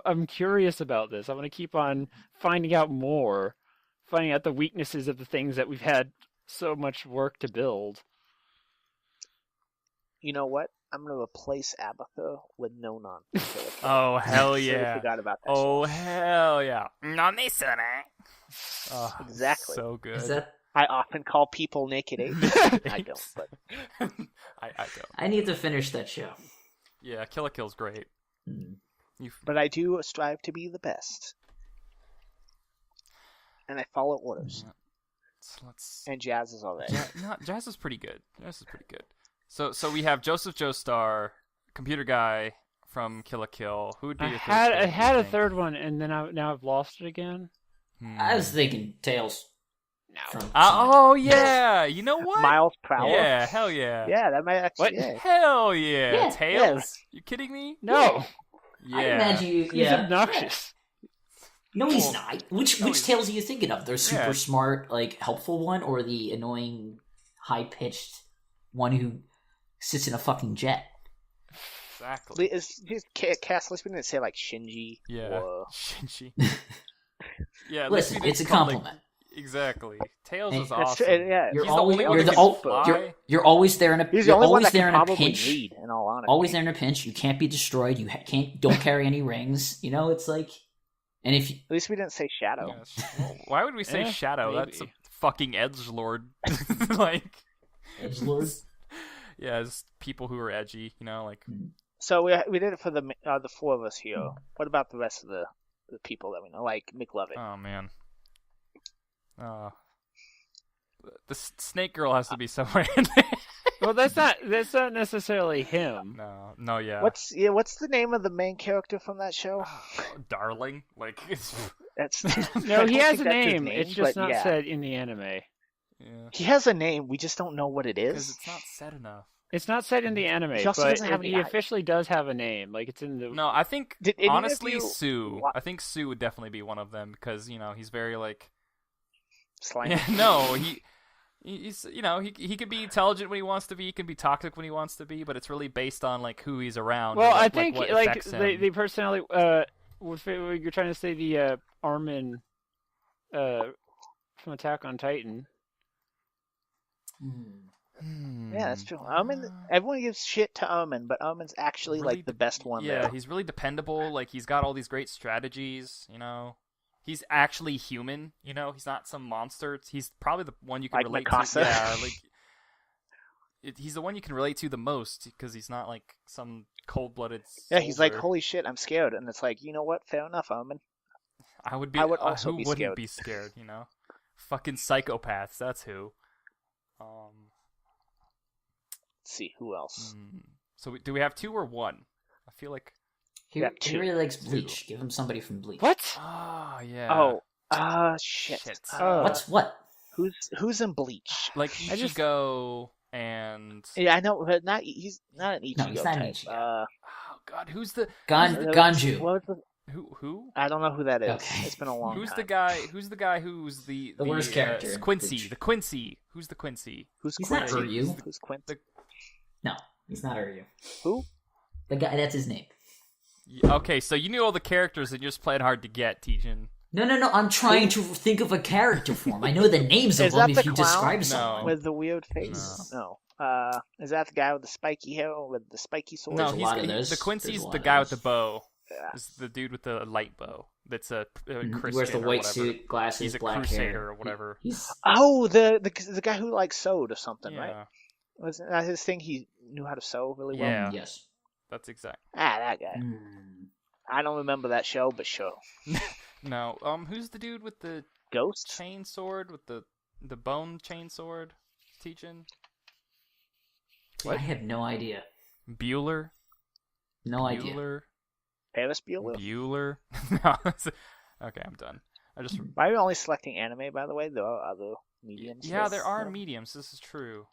I'm curious about this. I want to keep on finding out more, finding out the weaknesses of the things that we've had so much work to build. You know what? I'm gonna replace Abatha with Nonon. Oh, hell Totally yeah. forgot about that. Oh, show. hell yeah. Oh, Exactly. So good. Is that I often call people naked apes. I don't, but I don't. I need to finish that show. Yeah, Kill la Kill's great. but I do strive to be the best, and I follow orders. Let's. And Jazz is alright. Jazz is pretty good. So we have Joseph Joestar, computer guy from Kill la Kill. Who would be your third? I had a third one, and then now I've lost it again. I was thinking Tails. Oh yeah, you know what? Miles Prower. Yeah, hell yeah. Yeah, that might actually. Yeah. Hell yeah. Yeah, Tails? yes. You kidding me? No, Yeah. I imagine you. he's Yeah. obnoxious. No, he's not. Which he's- Tails are you thinking of? The super Yeah. smart, like helpful one, or the annoying, high pitched one who sits in a fucking jet? Exactly. Is his cast list didn't say like Shinji? Yeah. Or... Shinji. Yeah. Listen, let's it's a be called, like- compliment. Exactly. Tails Hey, is That's awesome. true, yeah. You're He's always the only you're one the who can fly. you're always there in a He's the you're only one always that there can in a probably pinch. read. In all honesty, Always there in a pinch. You can't be destroyed. You don't carry any rings. You know, it's like, and if you, at least we didn't say Shadow. Yes. Well, why would we say Yeah, Shadow? maybe. That's a fucking edgelord. Like, Edgelord. yeah, it's people who are edgy. You know, like. So we did it for the four of us here. What about the rest of the people that we know, like McLovin? Oh man. The snake girl has to be somewhere in there. Well, that's not necessarily him. No, yeah. What's the name of the main character from that show? Darling? Like, it's... That's No, I he don't has think a that's his name. It's just but not yeah. said in the anime. Yeah. He has a name. We just don't know what it Because is. it's not said enough. It's not said in the anime, He also but doesn't have he any officially does have a name. Like it's in the. No, I think, Did any of honestly, you Sue. wa- I think Sue would definitely be one of them because, you know, he's very, like... Slimy. Yeah, no, he's, you know, he can be intelligent when he wants to be, he can be toxic when he wants to be, but it's really based on, like, who he's around. Well, or, I think what like affects him. the personality. You're trying to say the Armin, from Attack on Titan. Yeah, that's true. Everyone gives shit to Armin, but Armin's actually Really like the best one Yeah, there. he's really dependable. Like, he's got all these great strategies, you know. He's actually human, you know. He's not some monster. He's probably the one you can Like relate Mikasa. to. Yeah, like... he's the one you can relate to the most because he's not, like, some cold-blooded Yeah, he's like, soldier. holy shit, I'm scared, and it's like, you know what? Fair enough, Armin. I would also who be wouldn't scared. be scared, you know? Fucking psychopaths, that's who. Let's see who else. So do we have two or one? I feel like... He really likes Bleach. Give him somebody from Bleach. What? Oh, yeah. Oh, shit. Shit. What? Who's in Bleach? Like Ichigo and... Yeah, I know, but he's not an Ichigo No, he's not an type. Ichigo. Oh, God, who's the... Ganju. What was Who? I don't know who that is. Okay. It's been a long Who's time. the guy who's the worst character? Quincy. The Quincy. Who's the Quincy? Who's He's not Quincy? Uryu. Who's Quincy? No, he's not Uryu. Who? The guy. That's his name. Okay, so you knew all the characters and you're just playing hard to get, Tejan. No. I'm trying to think of a character for him. I know the names of Is them that if the you clown? describe No. someone. With the weird face? No. Is that the guy with the spiky hair with the spiky sword? No, There's a lot of those. the There's Quincy's a lot the of guy with those. the bow. Yeah. Is the dude with the light bow. That's a Christian He wears the or white whatever. suit, glasses, He's a black crusader hair. or whatever. He's Oh, the guy who like sewed or something, Yeah, right? Wasn't that his thing? He knew how to sew really well. Yeah. yes. that's exact. That guy. I don't remember that show, but sure. No, who's the dude with the Ghost? chain sword with the bone chain sword? Teaching I have no idea. Bueller. No idea. Bueller. Ferris Bueller? Bueller. No, okay, I'm done. I just Why are we only selecting anime, by the way? There are other mediums. yeah, there are mediums. This is true.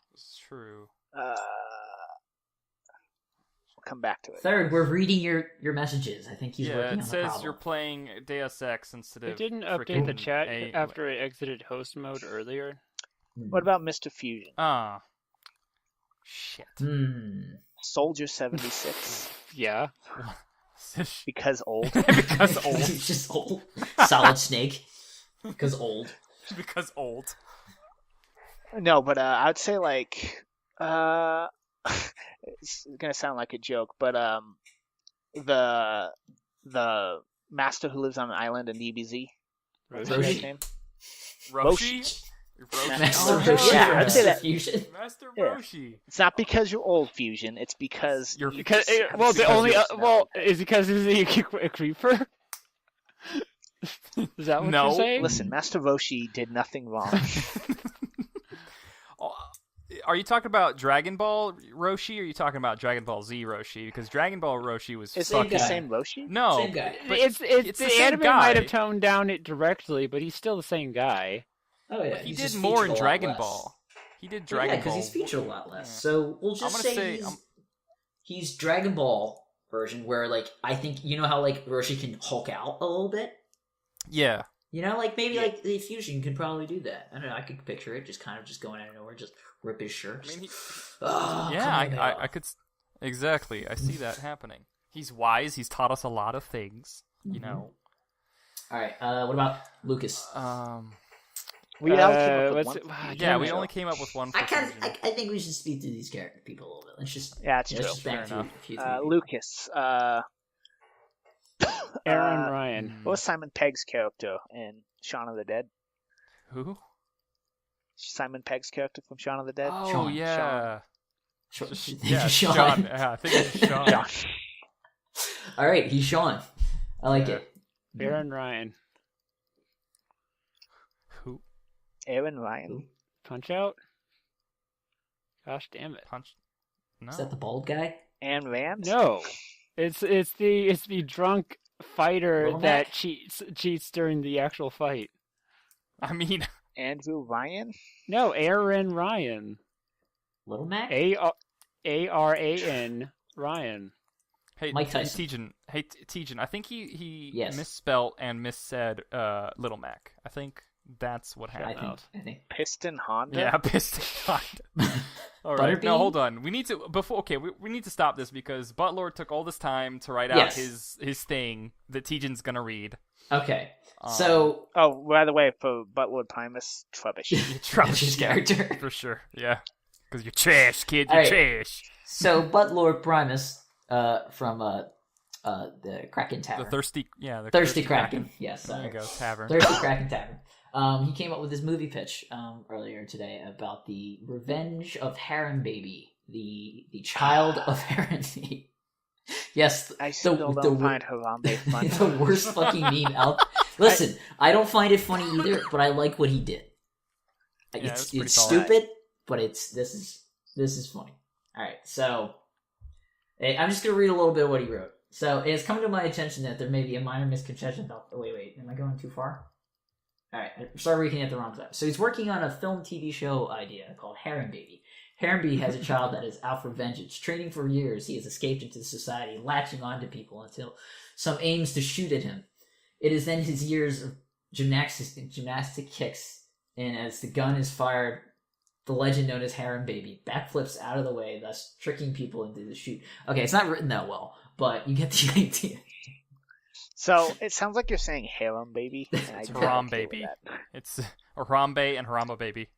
We'll come back to it. Third, we're reading your messages. I think he's Yeah, working it on the says problem. you're playing Deus Ex instead of. It didn't freaking update the chat a- after it exited host mode earlier. What about Mr. Fusion? Ah. Shit. Soldier 76. Yeah. Because old. Because old. He's just old. Solid Snake. Because old. Because old. No, but I'd say like it's gonna sound like a joke, but the master who lives on an island in DBZ. What's his Roshi? name? Roshi? Master Oh, Roshi, yeah, I'd Master say that. Fusion. Master Yeah. Roshi. It's not because you're old, Fusion. It's because You're- you Because just have well, the because only you're well is because he's a creeper. Is that what No. you're saying? Listen, Master Roshi did nothing wrong. Oh, are you talking about Dragon Ball Roshi, or are you talking about Dragon Ball Z Roshi? Because Dragon Ball Roshi was Is fucking... it the guy. same Roshi? No, Same guy. but it's it's the the same anime guy. might have toned down it directly, but he's still the same guy. Oh yeah, he he's did just more featured in a lot Dragon less. Ball. He did Well, Dragon yeah, because Ball. he's featured a lot less. Yeah. So we'll just I'm gonna say, say, he's Dragon Ball version, where like I think you know how like Roshi can Hulk out a little bit. Yeah. You know, like maybe like the Fusion could probably do that. I don't know. I could picture it just kind of just going out of nowhere, just rip his shirt. I mean, Oh, I could exactly. I see that happening. He's wise. He's taught us a lot of things. You know. All right. What about Lucas? We all came up with what's one. it- Yeah, we only came up with one. For Fusion. I think we should speak to these character people a little bit. Let's just Yeah, it's let's true. just bang Fair through enough. a few people. Lucas. Aaron Ryan. What was Simon Pegg's character in Shaun of the Dead? Who? Simon Pegg's character from Shaun of the Dead? Oh Sean. yeah. Sean. Yeah, Sean. Sean. Yeah, I think it's Sean. Sean. All right, he's Sean. I like Yeah. it. Aaron Ryan. Who? Aaron Ryan. Punch Out. Gosh damn it! Punch? No. Is that the bald guy? Anne Rand? No, it's the drunk fighter Little that Mac? cheats during the actual fight. I mean, Andrew Ryan? No, Aaron Ryan. Little Mac? Aran Ryan. hey, Mike Tyson. Tejan. I think he Yes. misspelt and missaid Little Mac. I think that's what I happened. think. Piston Honda? Yeah, Piston Honda. All right, Butterbean? now hold on. We need to we need to stop this because Buttlord took all this time to write out Yes. his thing that Tejan's gonna read. Okay. So Oh, by the way, for Buttlord Primus, Trubbish. that's his character. For sure, yeah. Because you're trash, kid. All You're right. trash. So Buttlord Primus, from the Kraken Tavern. The thirsty, yeah. The Thirsty Kraken. Yes. There you go, tavern. Thirsty Kraken Tavern. He came up with his movie pitch earlier today about the Revenge of Harem Baby, the child of Harem. Yes, I still don't find Harambe funny. the worst fucking meme out. Listen, I don't find it funny either, but I like what he did. Yeah, it's It's pretty solid. stupid, but this is funny. All right, so I'm just gonna read a little bit of what he wrote. So it has come to my attention that there may be a minor misconception about. Oh, wait, am I going too far? All right, I started reading at the wrong time. So he's working on a film TV show idea called Harem Baby. Harem Baby has a child that is out for vengeance. Training for years, he has escaped into society, latching onto people until some aims to shoot at him. It is then his years of gymnastic kicks, and as the gun is fired, the legend known as Harem Baby backflips out of the way, thus tricking people into the shoot. Okay, it's not written that well, but you get the idea. So, it sounds like you're saying harem baby. And It's I'm Haram okay with Baby. that. It's Harambe and Haramba Baby.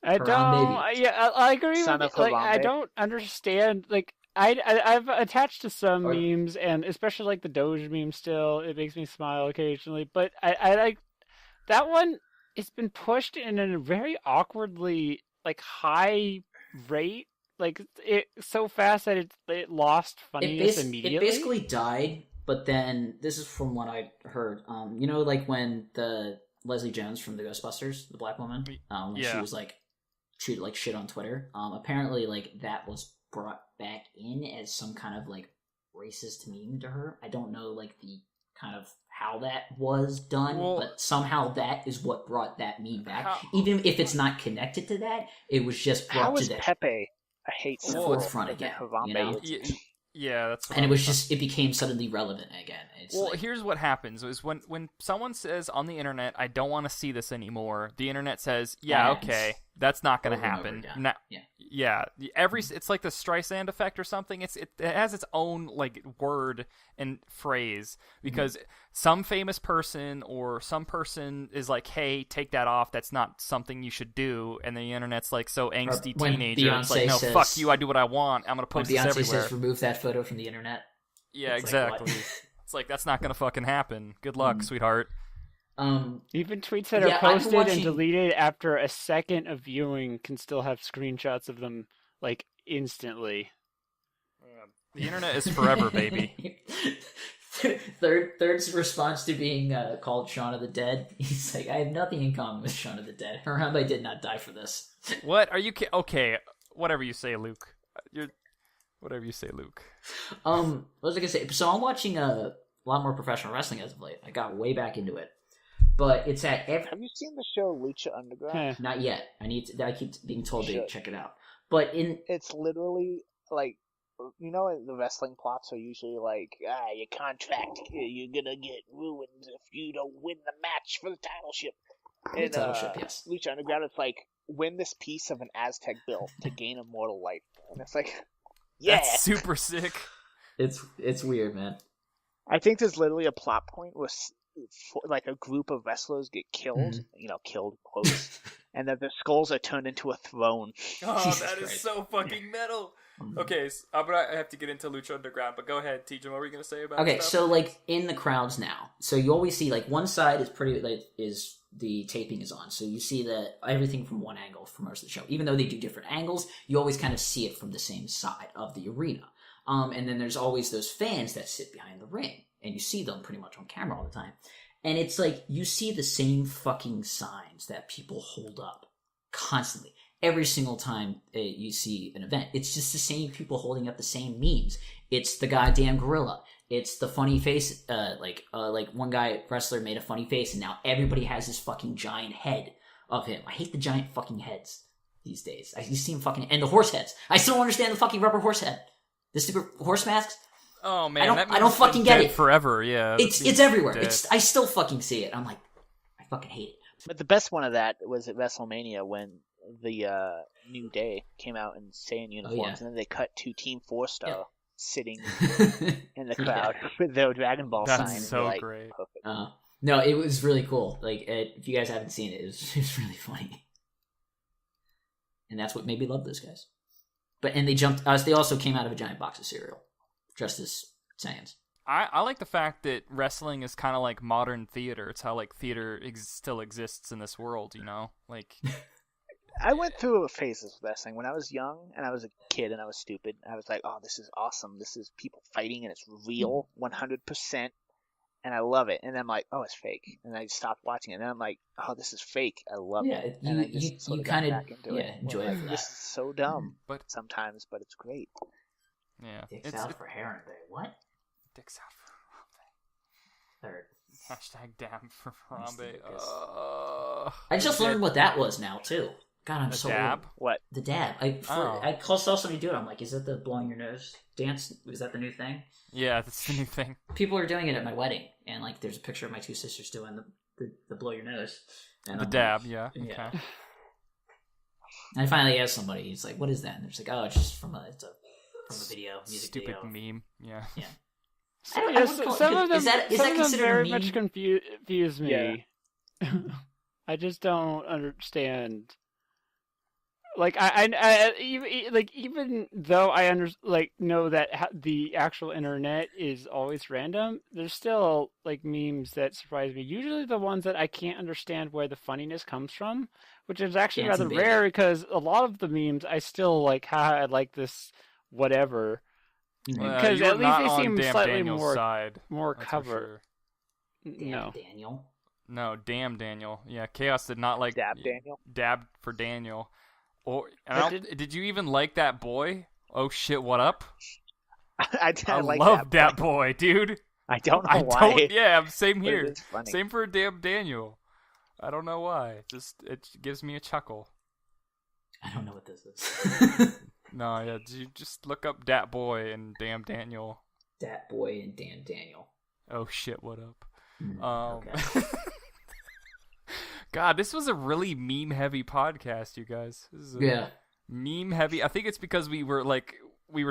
I don't. Yeah, I agree Son with of it. Like, I Harambe. don't understand. Like, I've attached to some Or- memes, and especially like the Doge meme. Still, it makes me smile occasionally. But I like that one. It's been pushed in a very awkwardly like high rate. Like it so fast that it lost funniness immediately. It basically died, but then this is from what I heard. You know, like when the Leslie Jones from the Ghostbusters, the black woman, when she Yeah. was like treated like shit on Twitter. Apparently, like that was brought back in as some kind of like racist meme to her. I don't know like the kind of how that was done, Well- but somehow that is what brought that meme back. How- Even if it's not connected to that, it was just brought How to is that. Pepe a hate Well, symbol? forefront and then again, Harambe you know? is- Yeah, that's. What And I it was thought. just, it became suddenly relevant again. It's Well, like, here's what happens: is when someone says on the internet, "I don't want to see this anymore," the internet says, "Yeah, That happens. okay, that's not going to Over and over happen." again. Yeah. Yeah. It's like the Streisand effect or something. It has its own like word and phrase because some famous person or some person is like, "Hey, take that off. That's not something you should do," and the internet's like so angsty when teenager. It's like, Beyonce "No, says- fuck you. I do what I want. I'm gonna when post this Beyonce everywhere." says remove that photo from the internet. Yeah, It's like, exactly. what? It's like that's not gonna fucking happen. Good luck, sweetheart. Even tweets that Yeah, are I've been posted and watching- deleted after a second of viewing can still have screenshots of them like instantly. The internet is forever, baby. Third's response to being called Shaun of the Dead. He's like, I have nothing in common with Shaun of the Dead. Harambe did not die for this. What are you? Okay, whatever you say, Luke. Whatever you say, Luke. What was I gonna say? So I'm watching a lot more professional wrestling as of late. I got way back into it, but it's at Have you seen the show Lucha Underground? Not yet. I keep being told to check it out. But it's literally like, you know, the wrestling plots are usually like, your contract, you're gonna get ruined if you don't win the match for the title ship. And yes. Lucha Underground, it's like, win this piece of an Aztec bill to gain immortal life, and it's like, yeah, That's super sick. It's weird, man. I think there's literally a plot point where like a group of wrestlers get killed, killed quotes, and that their skulls are turned into a throne. Oh, Jesus that is Christ. so fucking metal. Okay, so I'm gonna have to get into Lucha Underground, but go ahead, TJ. What were you gonna say about? Okay, stuff? so like in the crowds now, so you always see like one side is pretty like is the taping is on, so you see that everything from one angle for most of the show. Even though they do different angles, you always kind of see it from the same side of the arena. And then there's always those fans that sit behind the ring, and you see them pretty much on camera all the time. And it's like you see the same fucking signs that people hold up constantly. Every single time you see an event, it's just the same people holding up the same memes. It's the goddamn gorilla. It's the funny face. Like one guy wrestler made a funny face, and now everybody has this fucking giant head of him. I hate the giant fucking heads these days. You see them fucking and the horse heads. I still don't understand the fucking rubber horse head. The stupid horse masks. Oh man, I don't fucking get it. Forever, yeah. It's everywhere. I still fucking see it. I'm like, I fucking hate it. But the best one of that was at WrestleMania when the New Day came out in Saiyan uniforms, and then they cut to Team 4-Star sitting in the crowd with their Dragon Ball sign. That's so like, great. Perfect. No, it was really cool. Like, if you guys haven't seen it, it was really funny. And that's what made me love those guys. And they jumped. They also came out of a giant box of cereal, just as Saiyans. I like the fact that wrestling is kind of like modern theater. It's how like theater still exists in this world, you know? Like, I went through phases with wrestling. When I was young and I was a kid and I was stupid, I was like, oh, this is awesome. This is people fighting and it's real, 100%. And I love it. And then I'm like, oh, it's fake. And I stopped watching it. And then I'm like, oh, this is fake. I love it. And I just sort of got back into it. Enjoy like, it for this that. is so dumb but sometimes, but it's great. Yeah. Dicks out for Harambe. What? Dicks out for Harambe. Third. Hashtag damn for Harambe. I just learned what that was now, too. God, I'm The so dab? old. What? The dab. I saw somebody do it. I'm like, is that the blowing your nose dance? Is that the new thing? Yeah, that's the new thing. People are doing it at my wedding, and like, there's a picture of my two sisters doing the blow your nose. And The I'm dab, like, yeah. yeah. Okay. And I finally asked somebody. He's like, "What is that?" And they're just like, "Oh, it's just from a video, music Stupid video." meme. Yeah. Yeah. Some of them, is that some of them considered very a meme? much confuse me. Yeah. I just don't understand. Like I even though I know that the actual internet is always random, there's still like memes that surprise me. Usually the ones that I can't understand where the funniness comes from, which is actually Dancing rather baby. rare because a lot of the memes I still like. I like this whatever. Because you're at least not they on seem damn slightly Daniel's side. more That's for cover. sure. Damn, No. Daniel. No, damn Daniel. Yeah, Chaos did not like Dab Daniel? Dab for Daniel. Did you even like that boy? Oh shit, what up? I like love that boy, dude. I don't know I why. don't. Yeah, same but here. it is funny. Same for damn Daniel. I don't know why. Just it gives me a chuckle. I don't know what this is. No, yeah, you just look up Dat Boy and damn Daniel. Dat Boy and Dan Daniel. Oh shit, what up? Okay. God, this was a really meme-heavy podcast, you guys. This is meme-heavy. I think it's because we were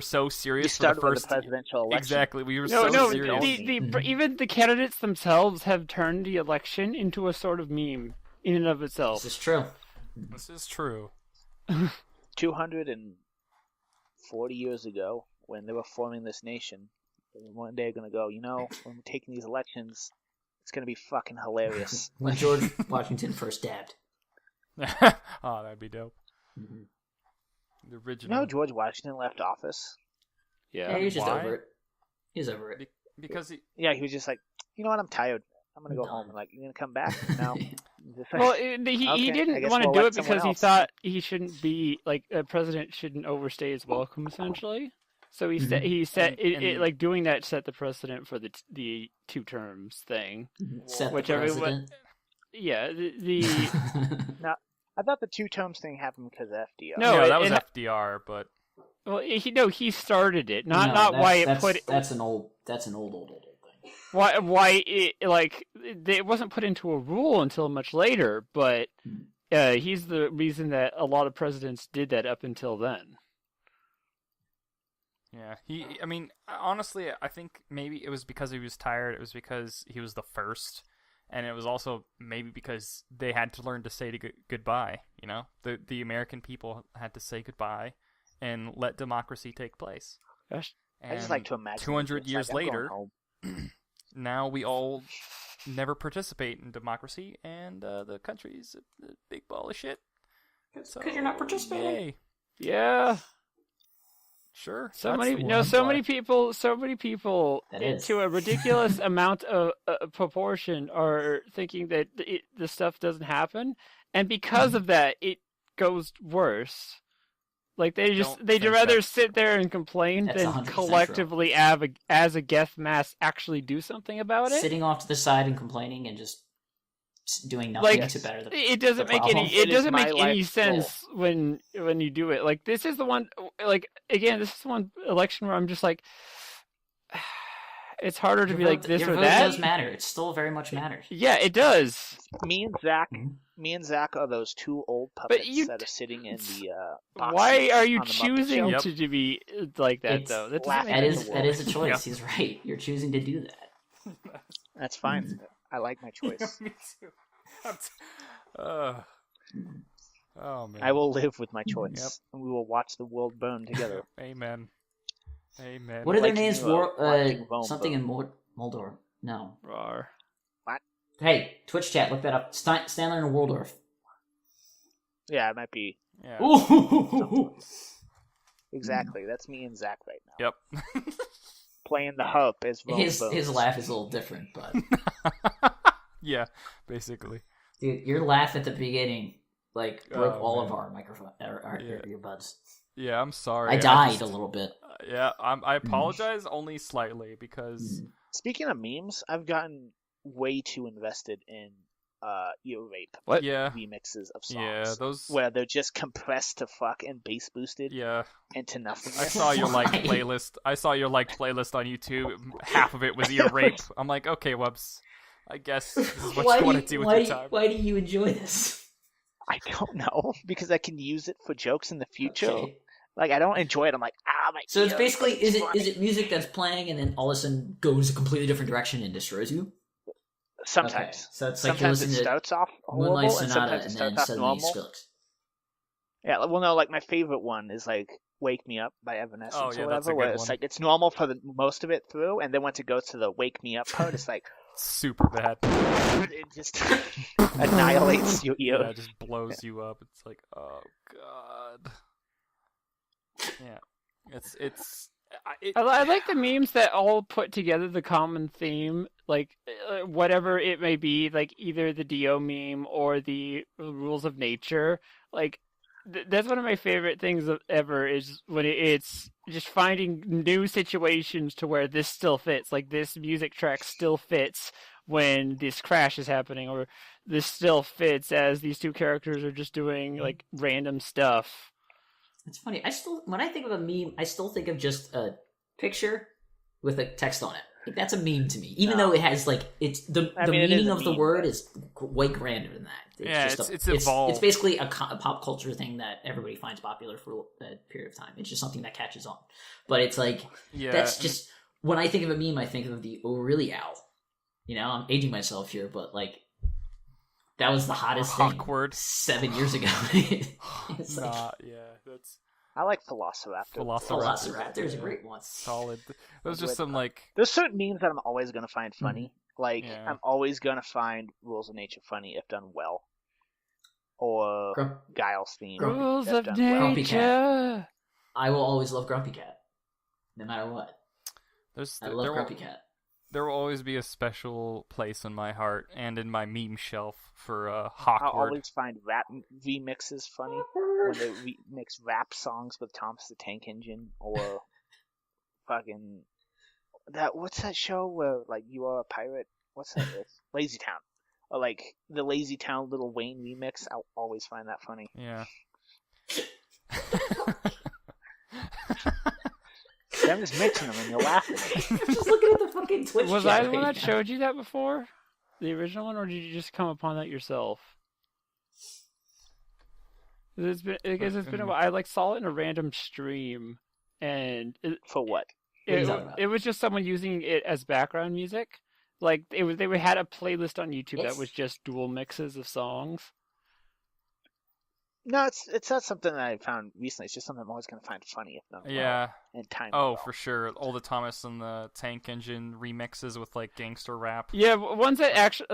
so serious You for started the first with the presidential election. Exactly, we were No, so serious. even the candidates themselves have turned the election into a sort of meme in and of itself. This is true. This is true. 240 years ago, when they were forming this nation, one day they're going to go, when we're taking these elections, It's gonna be fucking hilarious. When George Washington first dabbed. Oh, that'd be dope. Mm-hmm. The You original. know, George Washington left office. Yeah. He was just Why? over it. He's over it. Because he, Yeah, he was just like, you know what? I'm tired. I'm gonna go Done. home. Like, you gonna come back? No. Well, Okay, he I didn't guess want to we'll do let it because someone he else. thought he shouldn't be like a president shouldn't overstay his welcome, essentially. So he said And- like doing that set the precedent for the 2 terms thing. Set the Which everyone- precedent. Yeah, the I thought the 2 terms thing happened because of FDR. No, yeah, that was and- FDR, but well, he started it, not No, why it that's, put it. That's an old thing. Why it like it wasn't put into a rule until much later, but he's the reason that a lot of presidents did that up until then. yeah, I mean, honestly, I think maybe it was because he was tired. It was because he was the first, and it was also maybe because they had to learn to say goodbye. You know, the American people had to say goodbye and let democracy take place. Gosh. I just like to imagine. 200 it's years like, I'm going later, home. now we all never participate in democracy, and the country's a big ball of shit. Because you're not participating. Yay. Yeah. Sure. So that's many, the no, one. so Why. many people, That is. to a ridiculous amount of proportion, are thinking that the stuff doesn't happen, and because of that, it goes worse. Like they'd Don't rather think that's sit there and complain That's than 100% collectively, as a guest mass, actually do something about it. Sitting off to the side and complaining and just doing nothing Like, to better the it doesn't the make problem. any. It It is doesn't my make any life sense when you do it. Like this is the one. Like again, this is the one election where I'm just like, it's harder to Your be vote- like this your or vote that. does matter. It still very much matters. Yeah, it does. Me and Zach are those 2 old puppets you that are sitting in the box Why seats Oh, are you on the Muppet choosing Show. Yep. to be like that It's- though? That doesn't laughing make That at any the is that is a world. choice. Yeah. He's right. You're choosing to do that. That's fine. I like my choice. Me too. Oh man. I will live with my choice, and we will watch the world burn together. Amen. Amen. What are their Like names? you, watching Rome Something burn. in Moldor. No. Rawr. Hey, Twitch chat, look that up. Stanley and Waldorf. Yeah, it might be Yeah. Ooh. exactly. That's me and Zach right now. Yep. Playing the harp as Rome His burns. laugh is a little different, but Yeah, basically. dude, your laugh at the beginning like broke Oh, all man. of our microphone, our Yeah. earbuds. Yeah, I'm sorry. I died just- a little bit. Yeah, I apologize only slightly because Speaking of memes, I've gotten way too invested in ear rape What? yeah, remixes of songs. yeah, those Where they're just compressed to fuck and bass boosted yeah. into nothingness. I saw your Why? playlist. I saw your playlist on YouTube. Half of it was ear rape. I'm like, okay, Wubs. I guess this is what you want to do with your time. Why do you enjoy this? I don't know, because I can use it for jokes in the future. Okay. Like, I don't enjoy it. I'm like, my So it's ear, basically but it's funny. is it music that's playing and then all of a sudden goes a completely different direction and destroys you? Sometimes. Okay. So it's like you're Sometimes it listening to starts off horrible, Moonlight and Sonata sometimes it and starts then off suddenly normal. Skrillex. Yeah, well, no, like my favorite one is like "Wake Me Up" by Evanescence Oh, yeah, or that's whatever. a Where good it's one. like it's normal for the most of it through, and then once it goes to the "Wake Me Up" part, it's like Super bad. it just annihilates your ear. Yeah, it just blows you up. It's like, oh god. Yeah, I like the memes that all put together the common theme, like whatever it may be, like either the Dio meme or the rules of nature. Like that's one of my favorite things ever is when it's just finding new situations to where this still fits. Like this music track still fits when this crash is happening, or this still fits as these 2 characters are just doing like random stuff. It's funny. When I think of a meme, I still think of just a picture with a text on it. Like, that's a meme to me, even though it has like the I mean, it is meaning a of the meme, word but- is way grander than that. Yeah, just it's evolved. It's basically a pop culture thing that everybody finds popular for a period of time. It's just something that catches on. But it's like yeah. that's and- just when I think of a meme, I think of the "Oh really owl." You know, I'm aging myself here, but like that was the hottest thing awkward. 7 years ago. It's like, Nah, yeah, that's I like Velociraptor. Velociraptor is a great one. Solid. There's just some like. There's certain memes that I'm always gonna find funny. Like I'm always gonna find Rules of Nature funny if done well, or Guile's theme. Rules of Nature. I will always love Grumpy Cat, no matter what. I love Grumpy Cat. There will always be a special place in my heart and in my meme shelf for Hawkward. I'll always find rap remixes funny when they remix rap songs with Thomas the Tank Engine, or fucking what's that show where like you are a pirate? What's that? Lazy Town, or like the Lazy Town Little Wayne remix. I'll always find that funny. Yeah. I'm just mixing them and you're laughing. Just looking at the fucking Twitch. Was I the one that showed you that before? The original one, or did you just come upon that yourself? It's been a while. I like saw it in a random stream, and for what? It was just someone using it as background music. Like they had a playlist on YouTube that was just dual mixes of songs. No, it's not something that I found recently. It's just something I'm always going to find funny if not. Yeah. And time. Oh, for sure. All the Thomas and the Tank Engine remixes with like gangster rap. Yeah, ones that actually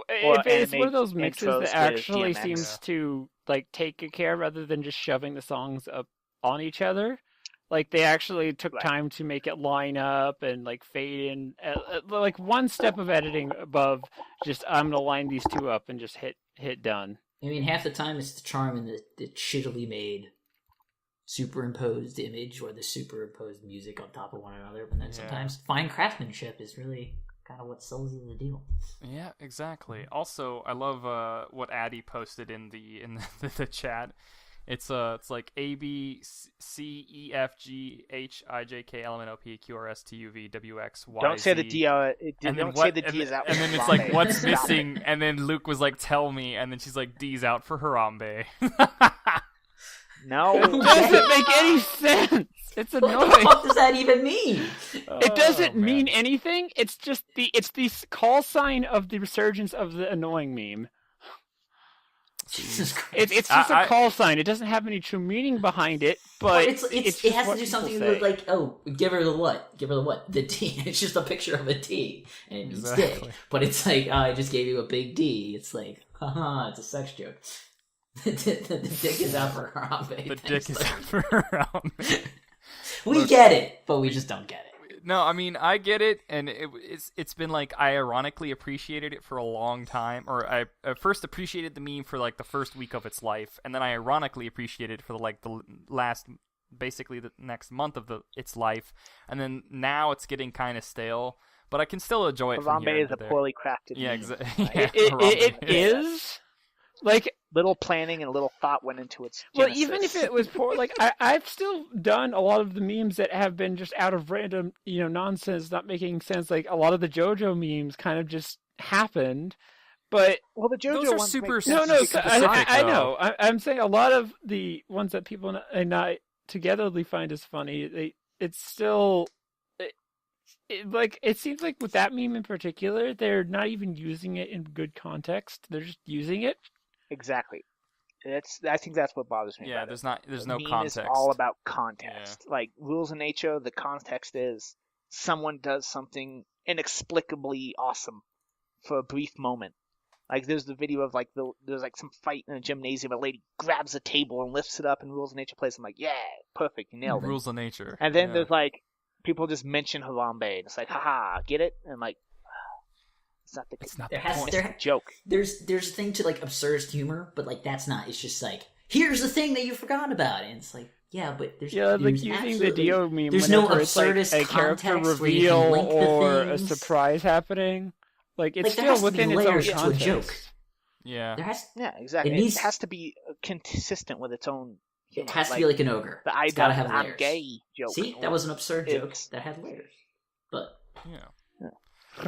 it's one of those mixes that actually seems to like take good care rather than just shoving the songs up on each other. Like they actually took time to make it line up and like fade in, like one step of editing above. Just I'm gonna line these two up and just hit done. I mean, half the time it's the charm in the shittily made superimposed image or the superimposed music on top of one another, but then sometimes fine craftsmanship is really kind of what sells you the deal. Yeah, exactly. Also, I love what Addy posted in the chat. It's like A B C E F G H I J K L M N O P Q R S T U V W X Y Z. Don't say the D. Don't say the D is out. And then it's like, what's missing? And then Luke was like, tell me. And then she's like, D's out for Harambe. No, it doesn't make any sense. It's annoying. What the fuck does that even mean? It doesn't mean anything. It's just the call sign of the resurgence of the annoying meme. Jesus Christ. It's just a call sign. It doesn't have any true meaning behind it, but it has to do something with like, oh, give her the what? Give her the what? The D. It's just a picture of a D, and it means dick. But it's like, oh, I just gave you a big D. It's like, haha, it's a sex joke. The dick is out for Harambe. The dick is out for Harambe. We get it, but we just don't get it. No, I mean, I get it, and it's been like I ironically appreciated it for a long time, or I first appreciated the meme for like the first week of its life, and then I ironically appreciated it for like the last, basically the next month of its life, and then now it's getting kind of stale, but I can still enjoy it. Harambe is a poorly crafted meme. Exactly. Yeah, it is. Like little planning and little thought went into its genesis. Well, even if it was poor, like I've still done a lot of the memes that have been just out of random, nonsense, not making sense. Like a lot of the JoJo memes kind of just happened, but well, the JoJo those are ones super. I know. I'm saying a lot of the ones that people and I togetherly find as funny. It's still. It seems like with that meme in particular, they're not even using it in good context. They're just using it. Exactly. I think that's what bothers me. Yeah, there's no meme context. Is all about context. Yeah. Like Rules of Nature, the context is someone does something inexplicably awesome for a brief moment. Like there's the video of like there's like some fight in a gymnasium. A lady grabs a table and lifts it up, and Rules of Nature plays. I'm like, yeah, perfect, you nailed it. Rules of Nature. And then there's like people just mention Harambe, and it's like, haha, get it? And I'm like. It's not the point. It's a joke. There's a thing to like absurdist humor, but like that's not. It's just like here's the thing that you forgot about, and it's like like using the Dio meme. There's no it's absurdist like a character reveal or a surprise happening. Like it's still within its own context. Joke. Yeah. Exactly. It has to be consistent with its own. It has to be like an ogre. It's gotta have layers. I'm gay joke. See, that was an absurd joke that had layers. But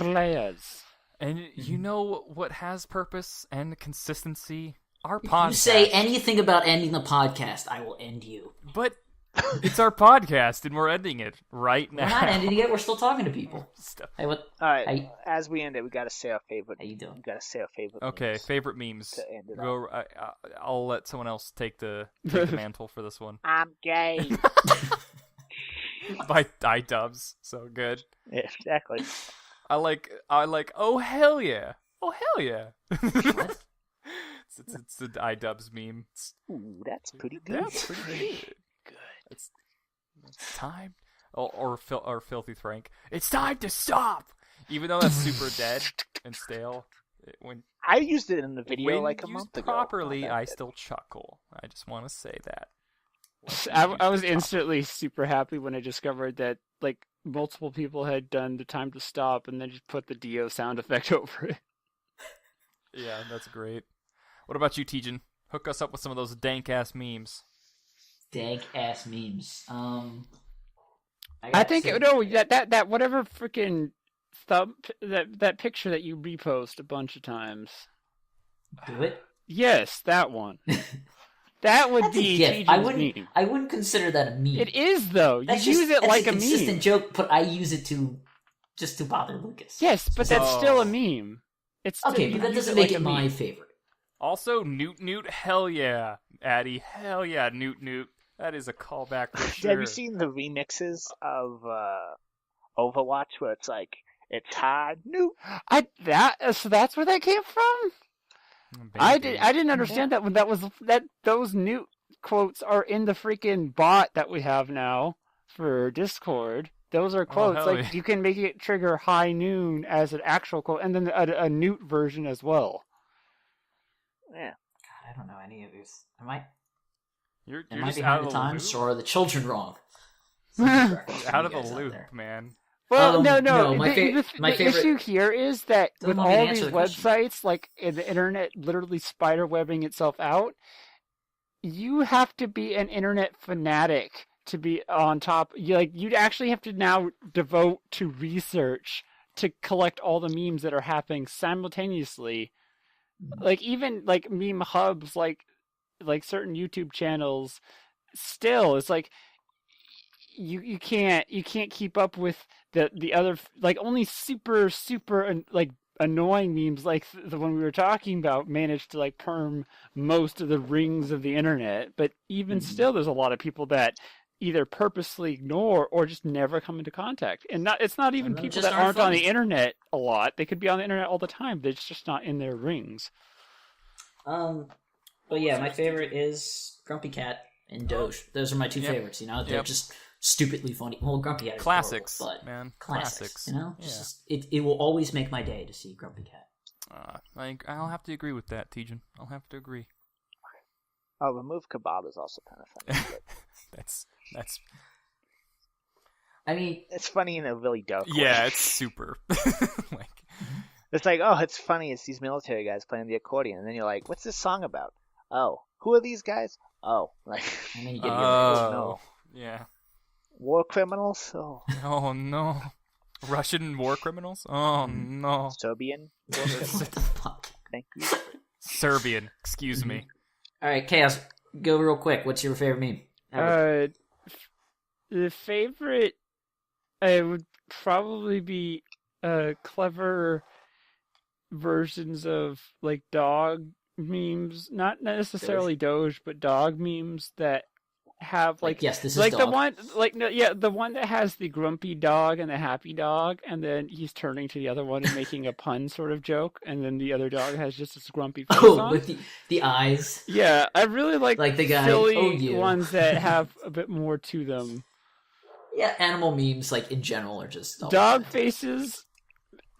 layers. And you know what has purpose and consistency? Our podcast. If you say anything about ending the podcast, I will end you. But It's our podcast, and we're ending it right now. We're not ending it. We're still talking to people. Stuff. Hey, what? All right. As we end it, we got to say our favorite. How you doing? We got to say our favorite. Okay, memes favorite memes. to end it Go. I'll let someone else take the mantle for this one. I'm gay. By iDubbbz, so good. Yeah, exactly. I like. Oh hell yeah! Oh hell yeah! What? It's the iDubbbz meme. Ooh, that's pretty good. That's pretty good. It's time. Or Filthy Frank. It's time to stop. Even though that's super dead and stale, when I used it in the video when like a used month ago. properly, I still chuckle. I just want to say that. I was instantly super happy when I discovered that like multiple people had done the time to stop and then just put the Dio sound effect over it. Yeah, that's great. What about you, Tejan? Hook us up with some of those dank ass memes. Dank ass memes. I think that whatever freaking that picture that you repost a bunch of times. Do it. Yes, that one. That would That's be a GIF. Tejan's I wouldn't consider that a meme. It is though. You That's use it like a a consistent meme. joke, but I use it just to bother Lucas. Yes, but that's still a meme. It's still, Okay, but that doesn't make it my favorite. Also, Newt, hell yeah. Addy, hell yeah, Newt. That is a callback for sure. Have you seen the remixes of Overwatch where it's like it's hard Newt? So that's where that came from? I didn't understand that when those Newt quotes are in the freaking bot that we have now for Discord. Those are quotes yeah. you can make it trigger high noon as an actual quote, and then a Newt version as well. Yeah. God, I don't know any of these. Am I You're behind just out the of the times, loop? or are the children wrong? Out of the loop, man. Well, no. My The issue here is that Don't with want me to all answer these the question. websites, like the internet literally spider-webbing itself out, you have to be an internet fanatic to be on top. You'd actually have to now devote to research to collect all the memes that are happening simultaneously. Like even like meme hubs, like certain YouTube channels, still it's like you can't keep up with the other, like only super like annoying memes like the one we were talking about managed to like perm most of the rings of the internet. But even still, there's a lot of people that either purposely ignore or just never come into contact. And it's not even people that aren't on the internet a lot. They could be on the internet all the time. They're just not in their rings. But yeah, my favorite is Grumpy Cat and Doge. Those are my two favorites. You know, they're just stupidly funny. Well, Grumpy Cat is classics, horrible, but man. Classics. You know, Yeah. It will always make my day to see Grumpy Cat. I'll have to agree with that, Tejan. I'll have to agree. Oh, Remove Kebab is also kind of funny. That's. I mean, it's funny in a really dark way. Yeah, it's super. It's like, oh, it's funny. It's these military guys playing the accordion, and then you're like, what's this song about? Oh, who are these guys? Oh, like. And then you get no. Yeah. War criminals? Oh. Oh no. Russian war criminals? Oh no. Serbian? What the fuck? Thank you. Serbian, excuse me. All right, Chaos, go real quick. What's your favorite meme? The favorite would probably be clever versions of like dog memes, not necessarily Doge, but dog memes that have like yes, this is like dog. the one that has the grumpy dog and the happy dog, and then he's turning to the other one and making a pun sort of joke, and then the other dog has just this grumpy face on. With the eyes. Yeah, I really like the guy, silly ones that have a bit more to them. Yeah, animal memes like in general are just dog faces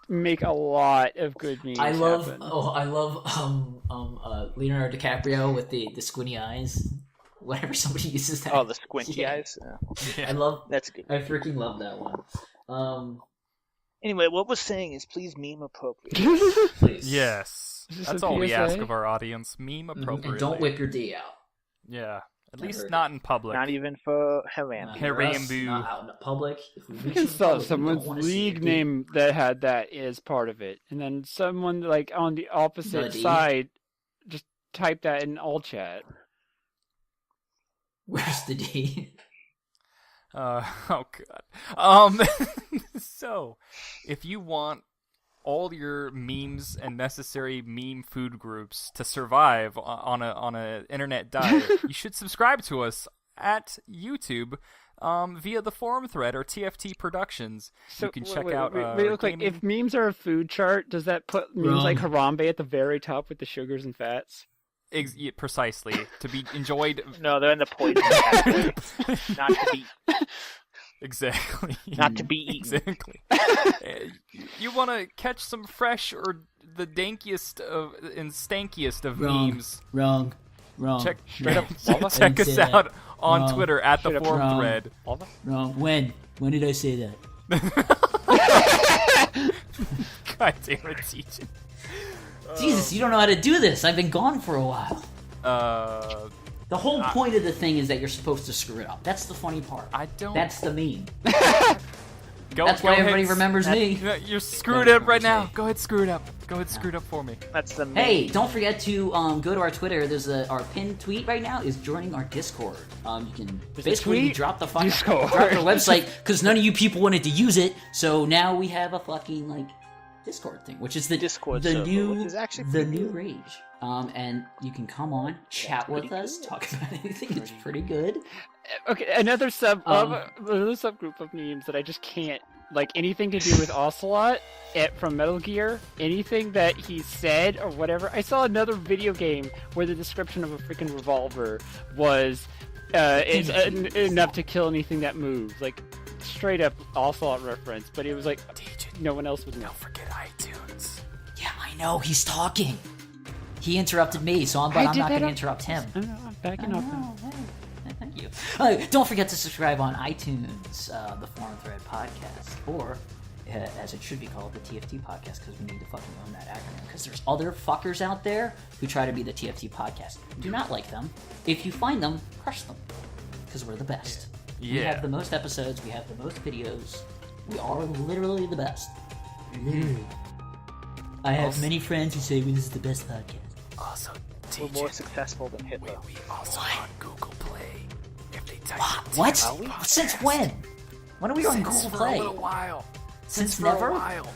make a lot of good memes. I love happen. Leonardo DiCaprio with the squinty eyes. Whenever somebody uses that. Oh, the squinty eyes. Yeah. I love. That's good. I freaking love that one. Anyway, what we're saying is please meme appropriate. Please. Yes. That's all we ask of our audience. Meme appropriately. And don't whip your D out. Yeah. At least not in public. Not even for Harambe. Harambe. Not out in the public. I can saw someone's league name that had that as part of it. And then someone like on the opposite side just type that in all chat. Where's the D? Oh god. So, if you want all your memes and necessary meme food groups to survive on a internet diet, you should subscribe to us at YouTube via the forum thread or TFT Productions. So, you can check out. Real quick, if memes are a food chart, does that put memes like Harambe at the very top with the sugars and fats? Yeah, precisely, to be enjoyed. No, they're in the poison category. Not to be. Exactly. Not to be eaten. Exactly. You want to catch some fresh or the dankiest of and stankiest of memes? Wrong. Check Straight up. check us out on Twitter at the forum thread. Wrong. When did I say that? God damn it, TJ. Jesus, you don't know how to do this. I've been gone for a while. The whole point of the thing is that you're supposed to screw it up. That's the funny part. I don't. That's the meme. That's why everybody remembers me. You're screwed up right now. Go ahead, screw it up. Go ahead, screw it up for me. That's the meme. Hey, don't forget to go to our Twitter. There's our pinned tweet right now is joining our Discord. You can basically drop the fucking drop the website because none of you people wanted to use it. So now we have a fucking like Discord thing, which is the Discord the server, new which is actually the pretty new good. rage. And you can come on, chat with us, talk about anything. It's pretty good. Okay, another subgroup of memes that I just can't like anything to do with Ocelot from Metal Gear. Anything that he said or whatever. I saw another video game where the description of a freaking revolver was enough to kill anything that moves. Like straight up Ocelot reference, but it was like no one else would know. Don't forget iTunes. Yeah, I know he's talking. He interrupted me, so I'm not going to interrupt him. I'm backing up. Thank you. Don't forget to subscribe on iTunes, the Forum Thread Podcast, or as it should be called, the TFT Podcast, because we need to fucking own that acronym. Because there's other fuckers out there who try to be the TFT Podcast. Do not like them. If you find them, crush them, because we're the best. Yeah. We have the most episodes. We have the most videos. We are literally the best. Literally. I have many friends who say this is the best podcast. Also, We're more successful than Hitler. we also on Google Play. If they type What? TFT Since when? When are we on Google for Play? a little while. Since For never? a while.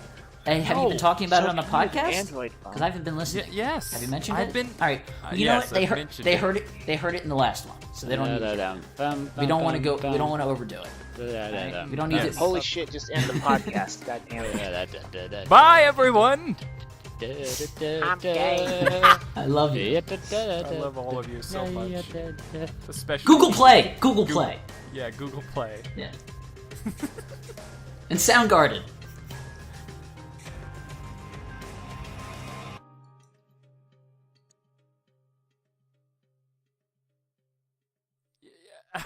Hey, have you been talking about it on the So use podcast? Android phone. Because I haven't been listening. Yes. Have you mentioned I've it? been. All right. You know yes, what? They I've heard. mentioned They it. heard it. They heard it in the last one, so they don't need it. We don't want to go. We don't want to overdo it. Right? We don't need Yes. to. Holy shit, just end the podcast. God damn it. Bye, everyone. I'm gay. I love you. I love all of you so much. Especially Google Play. Google Play. Yeah, Google Play. Yeah. And Soundgarden. Yeah.